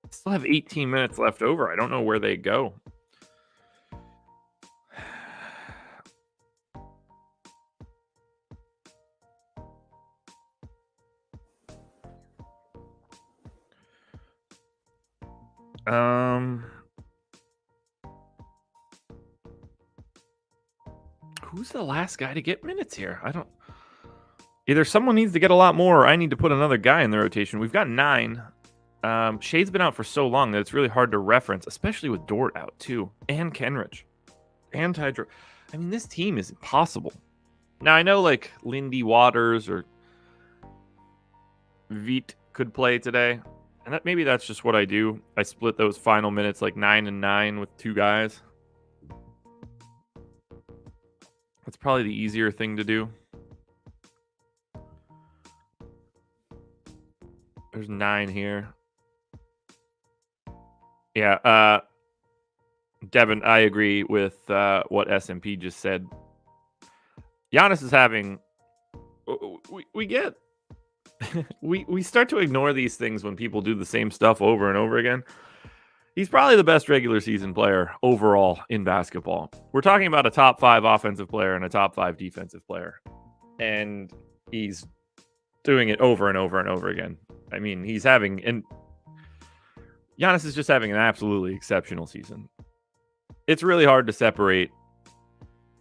still have 18 minutes left over. I don't know where they go. Who's the last guy to get minutes here? I don't. Either someone needs to get a lot more or I need to put another guy in the rotation. We've got 9. Shade's been out for so long that it's really hard to reference, especially with Dort out too, and Kenrich, and Tydro. I mean, this team is impossible. Now, I know like Lindy Waters or Veet could play today, and maybe that's just what I do. I split those final minutes like 9 and 9 with 2 guys. That's probably the easier thing to do. There's 9 here. Yeah, Devin, I agree with what SMP just said. Giannis is having... We get... we start to ignore these things when people do the same stuff over and over again. He's probably the best regular season player overall in basketball. We're talking about a top 5 offensive player and a top 5 defensive player. And he's doing it over and over and over again. I mean, he's having... and Giannis is just having an absolutely exceptional season. It's really hard to separate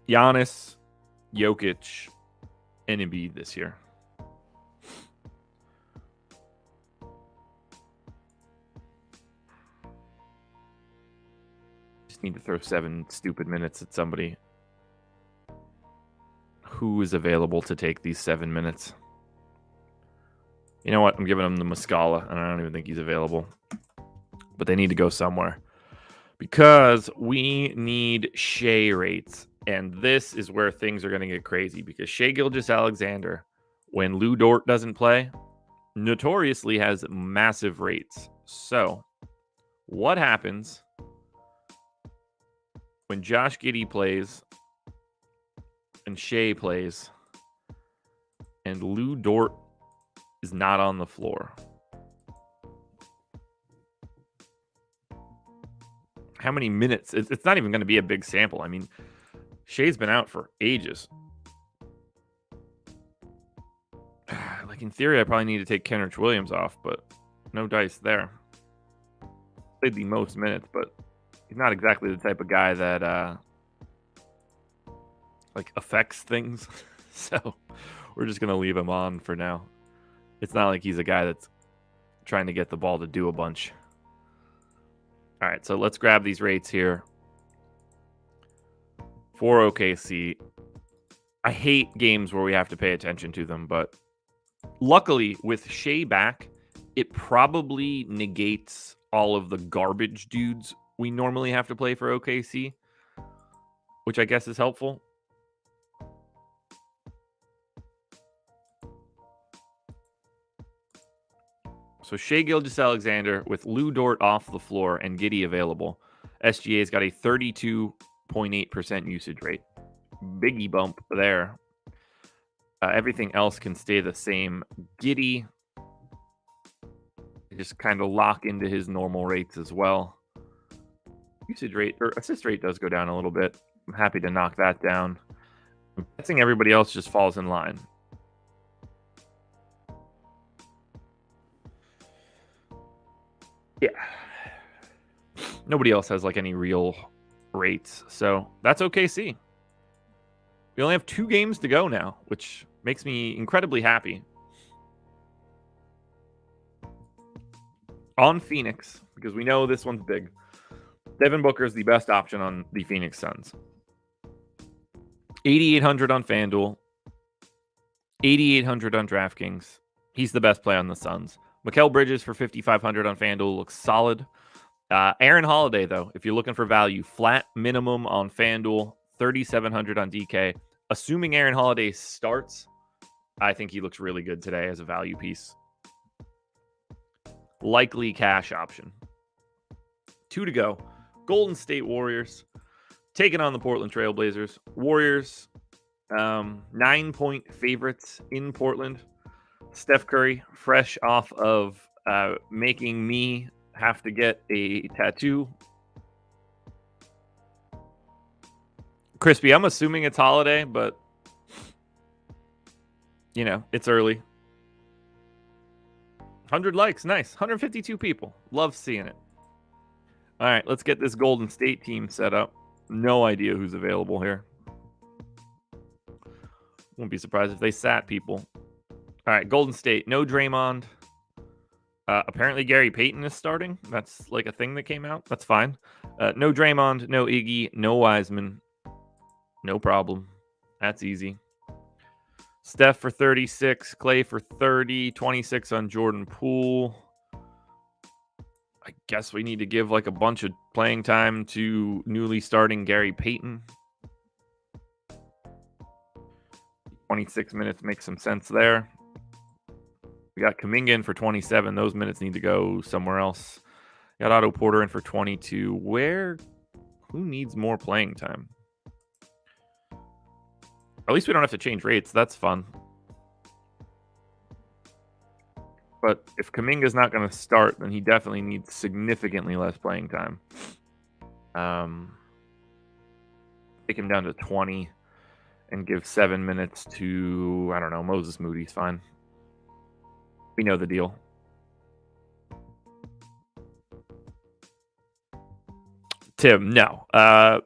Giannis, Jokic, and Embiid this year. Just need to throw 7 stupid minutes at somebody. Who is available to take these 7 minutes? You know what? I'm giving him the Muscala, and I don't even think he's available. But they need to go somewhere. Because we need Shea rates. And this is where things are going to get crazy. Because Shea Gilgeous-Alexander, when Lou Dort doesn't play, notoriously has massive rates. So, what happens when Josh Giddey plays and Shea plays and Lou Dort is not on the floor? How many minutes? It's not even going to be a big sample. I mean, Shea's been out for ages. Like, in theory, I probably need to take Kenrich Williams off, but no dice there. Played the most minutes, but he's not exactly the type of guy that, like, affects things. So we're just going to leave him on for now. It's not like he's a guy that's trying to get the ball to do a bunch. All right, so let's grab these rates here. For OKC, I hate games where we have to pay attention to them, but luckily with Shea back, it probably negates all of the garbage dudes we normally have to play for OKC, which I guess is helpful. So Shea Gilgeous-Alexander with Lou Dort off the floor and Giddey available. SGA's got a 32.8% usage rate. Biggie bump there. Everything else can stay the same. Giddey just kind of lock into his normal rates as well. Usage rate or assist rate does go down a little bit. I'm happy to knock that down. I'm guessing everybody else just falls in line. Yeah. Nobody else has like any real rates. So that's OKC. We only have 2 games to go now, which makes me incredibly happy. On Phoenix, because we know this one's big. Devin Booker is the best option on the Phoenix Suns. 8,800 on FanDuel. 8,800 on DraftKings. He's the best play on the Suns. Mikal Bridges for 5,500 on FanDuel looks solid. Aaron Holiday, though, if you're looking for value, flat minimum on FanDuel, 3,700 on DK. Assuming Aaron Holiday starts, I think he looks really good today as a value piece. Likely cash option. 2 to go. Golden State Warriors taking on the Portland Trailblazers. Warriors, 9-point favorites in Portland. Steph Curry, fresh off of making me have to get a tattoo. Crispy, I'm assuming it's Holiday, but, you know, it's early. 100 likes, nice. 152 people. Love seeing it. All right, let's get this Golden State team set up. No idea who's available here. Won't be surprised if they sat people. All right, Golden State. No Draymond. Apparently Gary Payton is starting. That's like a thing that came out. That's fine. No Draymond, no Iggy, no Wiseman. No problem. That's easy. Steph for 36, Clay for 30, 26 on Jordan Poole. I guess we need to give like a bunch of playing time to newly starting Gary Payton. 26 minutes makes some sense there. We got Kuminga in for 27. Those minutes need to go somewhere else. Got Otto Porter in for 22. Who needs more playing time? At least we don't have to change rates. That's fun. But if Kuminga's not going to start, then he definitely needs significantly less playing time. Take him down to 20 and give 7 minutes to, I don't know, Moses Moody's fine. We know the deal. Tim, no. Oh,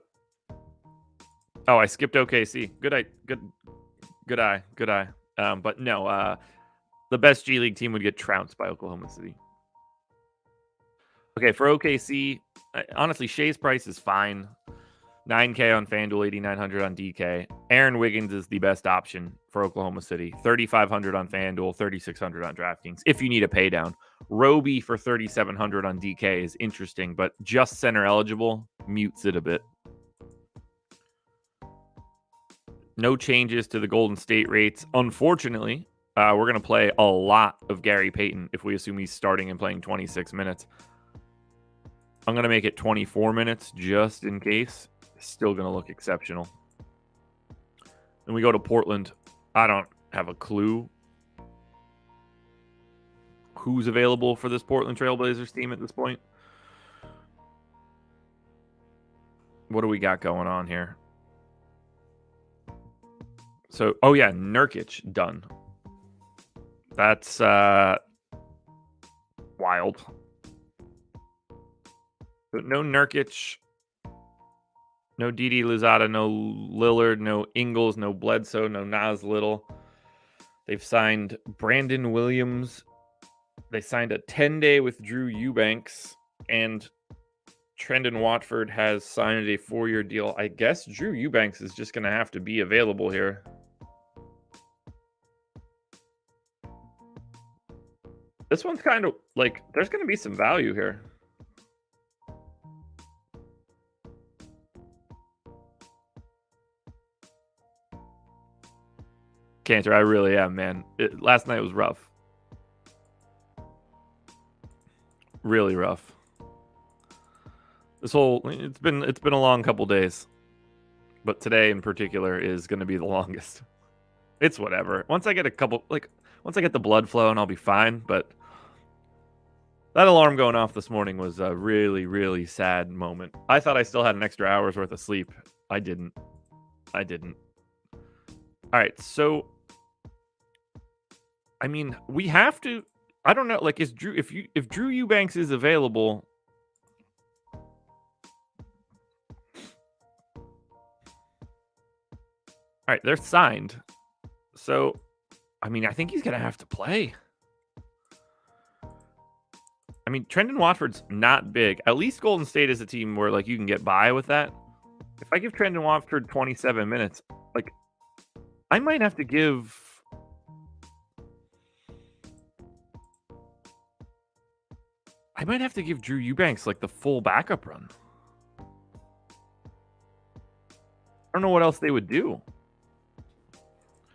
I skipped OKC. Good eye. But no, the best G League team would get trounced by Oklahoma City. Okay, for OKC, honestly, Shea's price is fine. 9K on FanDuel, 8,900 on DK. Aaron Wiggins is the best option for Oklahoma City. 3,500 on FanDuel, 3,600 on DraftKings if you need a pay down. Roby for 3,700 on DK is interesting, but just center eligible mutes it a bit. No changes to the Golden State rates. Unfortunately, we're going to play a lot of Gary Payton if we assume he's starting and playing 26 minutes. I'm going to make it 24 minutes just in case. Still going to look exceptional. Then we go to Portland. I don't have a clue who's available for this Portland Trailblazers team at this point. What do we got going on here? So, oh yeah, Nurkic done. That's wild. But no Nurkic, no Didi Lozada, no Lillard, no Ingles, no Bledsoe, no Nas Little. They've signed Brandon Williams. They signed a 10-day with Drew Eubanks, and Trendon Watford has signed a 4-year deal. I guess Drew Eubanks is just going to have to be available here. This one's kind of like, there's going to be some value here. Cantor, I really am, man. Last night was rough. Really rough. It's been a long couple days. But today in particular is going to be the longest. It's whatever. Once I get the blood flowing, I'll be fine, but that alarm going off this morning was a really, really sad moment. I thought I still had an extra hour's worth of sleep. I didn't. All right, so I mean, we have to. I don't know. Like, if Drew Eubanks is available, all right, they're signed. So, I mean, I think he's gonna have to play. I mean, Trendon Watford's not big. At least Golden State is a team where like you can get by with that. If I give Trendon Watford 27 minutes, like I might have to give. I might have to give Drew Eubanks like the full backup run. I don't know what else they would do.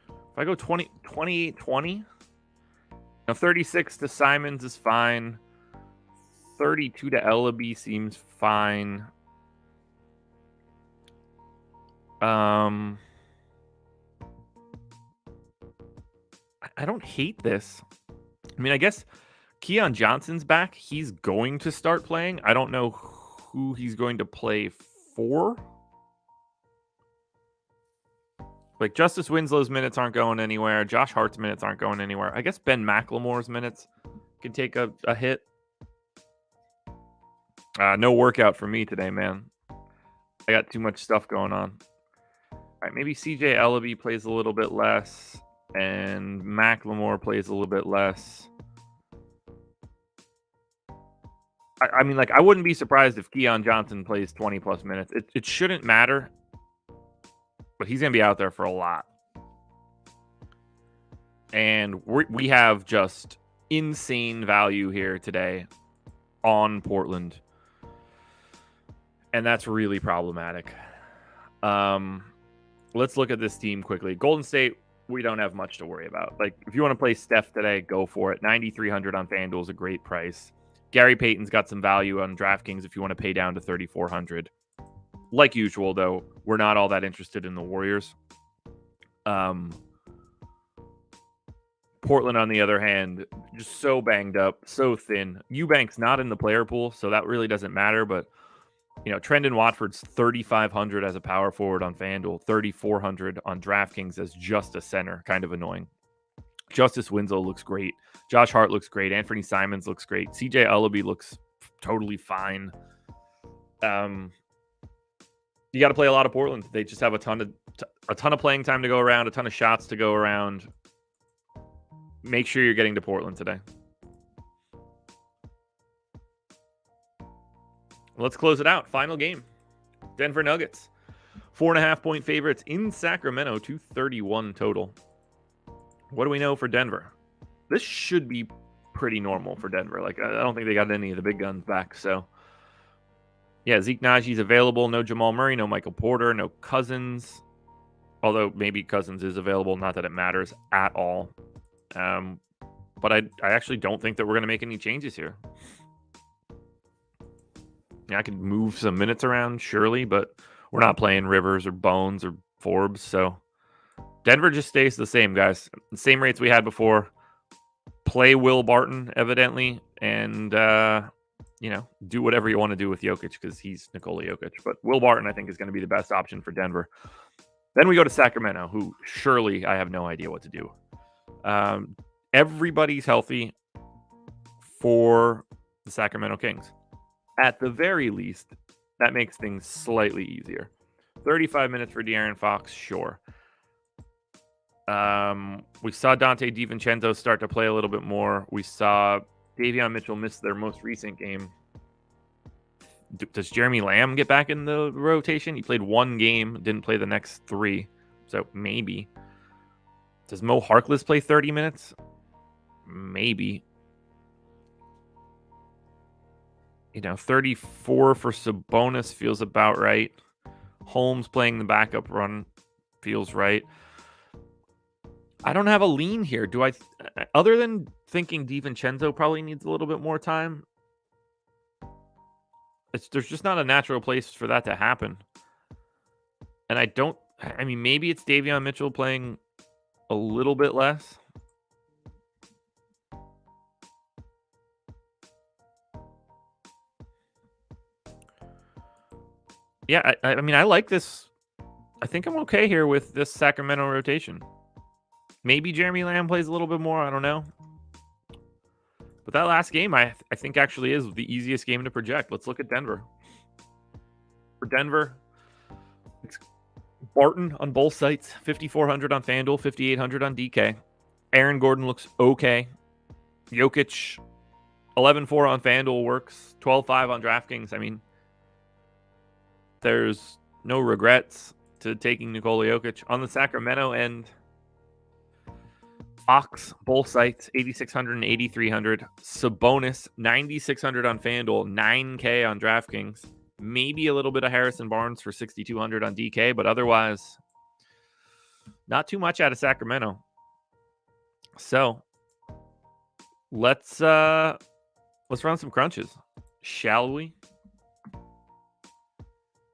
If I go 28-20, now 36 to Simons is fine. 32 to Ellaby seems fine. I don't hate this. I mean, I guess Keon Johnson's back. He's going to start playing. I don't know who he's going to play for. Like, Justice Winslow's minutes aren't going anywhere. Josh Hart's minutes aren't going anywhere. I guess Ben McLemore's minutes can take a hit. No workout for me today, man. I got too much stuff going on. All right, maybe CJ Ellaby plays a little bit less. and Macklemore plays a little bit less. I mean, like, I wouldn't be surprised if Keon Johnson plays 20 plus minutes. It shouldn't matter, but he's going to be out there for a lot. And we have just insane value here today on Portland. And that's really problematic. Let's look at this team quickly. Golden State, we don't have much to worry about. Like, if you want to play Steph today, go for it. 9,300 on FanDuel is a great price. Gary Payton's got some value on DraftKings if you want to pay down to 3,400. Like usual, though, we're not all that interested in the Warriors. Portland, on the other hand, just so banged up, so thin. Eubank's not in the player pool, so that really doesn't matter. But, you know, Trendon Watford's 3,500 as a power forward on FanDuel, 3,400 on DraftKings as just a center. Kind of annoying. Justice Winslow looks great. Josh Hart looks great. Anthony Simons looks great. CJ Uluby looks totally fine. You got to play a lot of Portland. They just have a ton of playing time to go around, a ton of shots to go around. Make sure you're getting to Portland today. Let's close it out. Final game. Denver Nuggets. 4.5-point favorites in Sacramento. 231 total. What do we know for Denver? This should be pretty normal for Denver. Like, I don't think they got any of the big guns back. So, yeah, Zeke Najee's available. No Jamal Murray. No Michael Porter. No Cousins. Although maybe Cousins is available. Not that it matters at all. But I actually don't think that we're going to make any changes here. Yeah, I could move some minutes around, surely, but we're not playing Rivers or Bones or Forbes. So Denver just stays the same, guys. The same rates we had before. Play Will Barton, evidently, and, do whatever you want to do with Jokic because he's Nikola Jokic. But Will Barton, I think, is going to be the best option for Denver. Then we go to Sacramento, who surely I have no idea what to do. Everybody's healthy for the Sacramento Kings. At the very least, that makes things slightly easier. 35 minutes for De'Aaron Fox, sure. We saw Dante DiVincenzo start to play a little bit more. We saw Davion Mitchell miss their most recent game. Does Jeremy Lamb get back in the rotation? He played one game, didn't play the next three. So maybe. Does Mo Harkless play 30 minutes? Maybe. 34 for Sabonis feels about right. Holmes playing the backup run feels right. I don't have a lean here. Do I? Other than thinking DiVincenzo probably needs a little bit more time. There's just not a natural place for that to happen. And maybe it's Davion Mitchell playing a little bit less. Yeah, I like this. I think I'm okay here with this Sacramento rotation. Maybe Jeremy Lamb plays a little bit more. I don't know. But that last game, I think actually is the easiest game to project. Let's look at Denver. For Denver, it's Barton on both sites. 5,400 on FanDuel, 5,800 on DK. Aaron Gordon looks okay. Jokic, 11.4 on FanDuel works. 12.5 on DraftKings. I mean, there's no regrets to taking Nikola Jokic. On the Sacramento end, Fox, both sites, 8,600 and 8,300. Sabonis, 9,600 on FanDuel, 9K on DraftKings. Maybe a little bit of Harrison Barnes for 6,200 on DK, but otherwise, not too much out of Sacramento. So, let's run some crunches, shall we?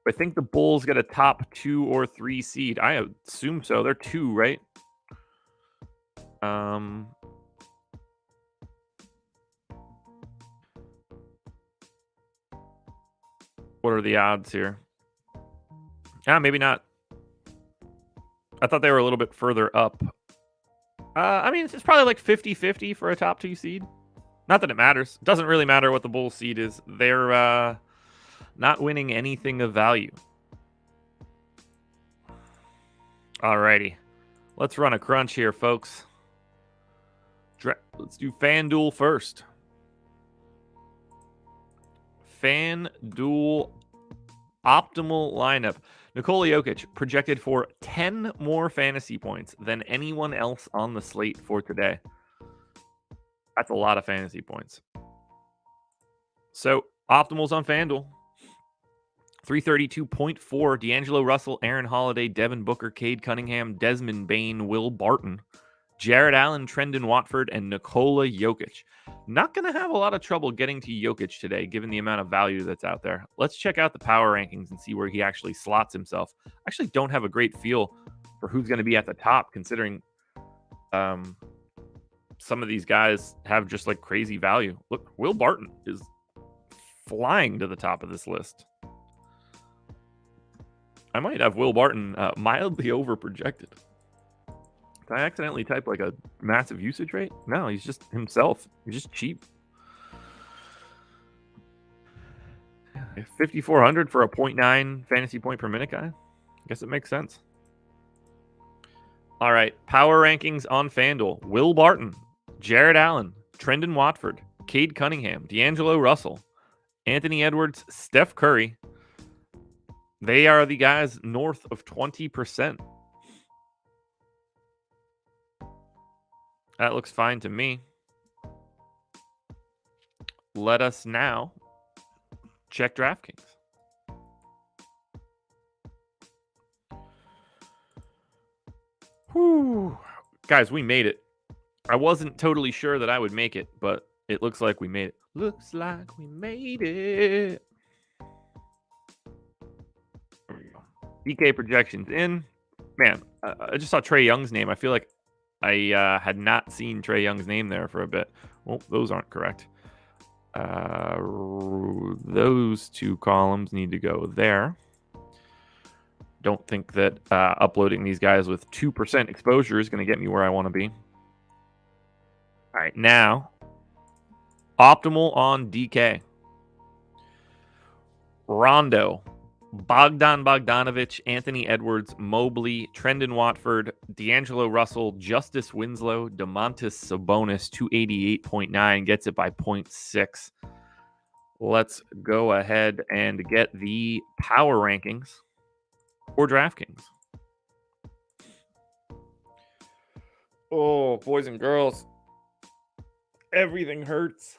I think the Bulls get a top 2 or 3 seed. I assume so. They're 2, right? What are the odds here? Maybe not. I thought they were a little bit further up. It's probably like 50-50 for a top 2 seed. Not that it matters. It doesn't really matter what the Bulls seed is. They're not winning anything of value. Alrighty. Let's run a crunch here, folks. Let's do FanDuel first. FanDuel optimal lineup. Nikola Jokic projected for 10 more fantasy points than anyone else on the slate for today. That's a lot of fantasy points. So, optimals on FanDuel. 332.4, D'Angelo Russell, Aaron Holiday, Devin Booker, Cade Cunningham, Desmond Bane, Will Barton, Jared Allen, Trendon Watford, and Nikola Jokic. Not going to have a lot of trouble getting to Jokic today, given the amount of value that's out there. Let's check out the power rankings and see where he actually slots himself. I actually don't have a great feel for who's going to be at the top, considering some of these guys have just like crazy value. Look, Will Barton is flying to the top of this list. I might have Will Barton mildly over projected. Did I accidentally type like a massive usage rate? No, he's just himself. He's just cheap. 5,400 for a 0.9 fantasy point per minute guy. I guess it makes sense. All right, power rankings on FanDuel. Will Barton, Jared Allen, Trendon Watford, Cade Cunningham, D'Angelo Russell, Anthony Edwards, Steph Curry. They are the guys north of 20%. That looks fine to me. Let us now check DraftKings. Whew. Guys, we made it. I wasn't totally sure that I would make it, but it looks like we made it. Looks like we made it. There we go. DK projections in. Man, I just saw Trae Young's name. I feel like I had not seen Trae Young's name there for a bit. Well, those aren't correct. Those two columns need to go there. Don't think that uploading these guys with 2% exposure is going to get me where I want to be. All right, now, optimal on DK. Rondo, Bogdan Bogdanovic, Anthony Edwards, Mobley, Trendon Watford, D'Angelo Russell, Justice Winslow, Domantas Sabonis, 288.9, gets it by 0.6. Let's go ahead and get the power rankings for DraftKings. Oh, boys and girls, everything hurts.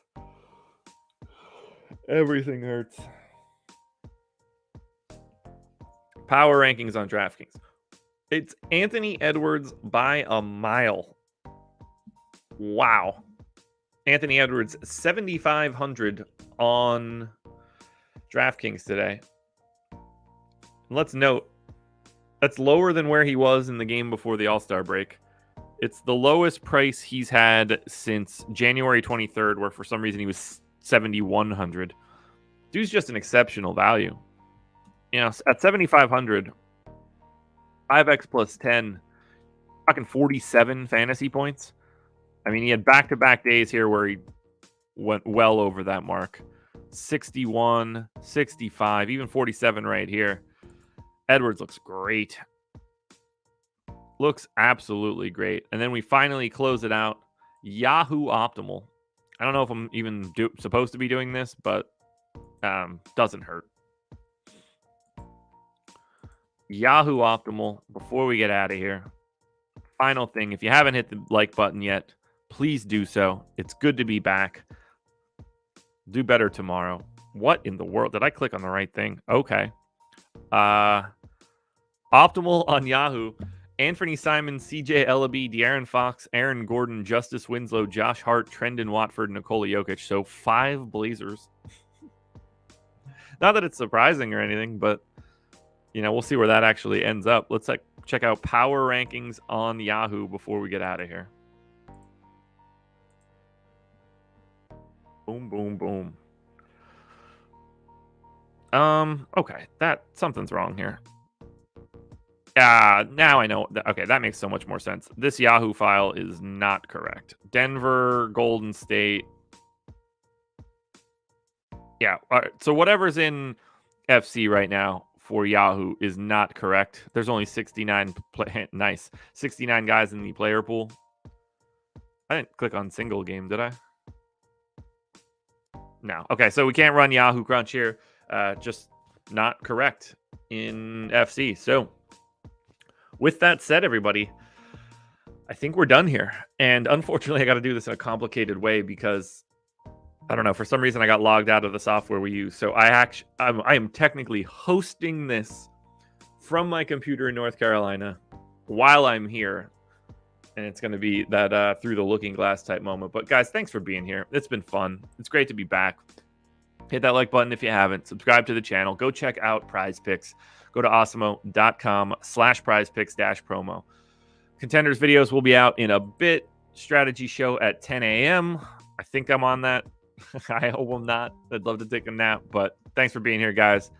Everything hurts. Power rankings on DraftKings. It's Anthony Edwards by a mile. Wow. Anthony Edwards, 7,500 on DraftKings today. Let's note, that's lower than where he was in the game before the All-Star break. It's the lowest price he's had since January 23rd, where for some reason he was 7,100. Dude's just an exceptional value. You know, at 7,500, 5x plus 10, talking 47 fantasy points. I mean, he had back-to-back days here where he went well over that mark. 61, 65, even 47 right here. Edwards looks great. Looks absolutely great. And then we finally close it out. Yahoo Optimal. I don't know if I'm even supposed to be doing this, but doesn't hurt. Yahoo Optimal, before we get out of here. Final thing, if you haven't hit the like button yet, please do so. It's good to be back. Do better tomorrow. What in the world? Did I click on the right thing? Okay. Optimal on Yahoo. Anthony Simon, CJ Ellaby, De'Aaron Fox, Aaron Gordon, Justice Winslow, Josh Hart, Trendon Watford, Nikola Jokic. So 5 Blazers. Not that it's surprising or anything, but you know, we'll see where that actually ends up. Let's check out power rankings on Yahoo before we get out of here. Boom, boom, boom. Okay, something's wrong here. Now I know. Okay, that makes so much more sense. This Yahoo file is not correct. Denver, Golden State. Yeah, all right, so whatever's in FC right now for Yahoo is not correct. There's only 69 nice 69 guys in the player pool. I didn't click on single game, did I? No. Okay, so we can't run Yahoo Crunch here. Just not correct in FC. So with that said, everybody, I think we're done here. And unfortunately, I got to do this in a complicated way because I don't know, for some reason I got logged out of the software we use. So I am technically hosting this from my computer in North Carolina while I'm here. And it's going to be that through the looking glass type moment. But guys, thanks for being here. It's been fun. It's great to be back. Hit that like button if you haven't. Subscribe to the channel. Go check out Prize Picks. Go to awesemo.com/prizepicks-promo. Contenders videos will be out in a bit. Strategy show at 10 a.m. I think I'm on that. I hope I'm not. I'd love to take a nap. But thanks for being here, guys.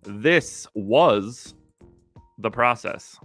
This was The Process.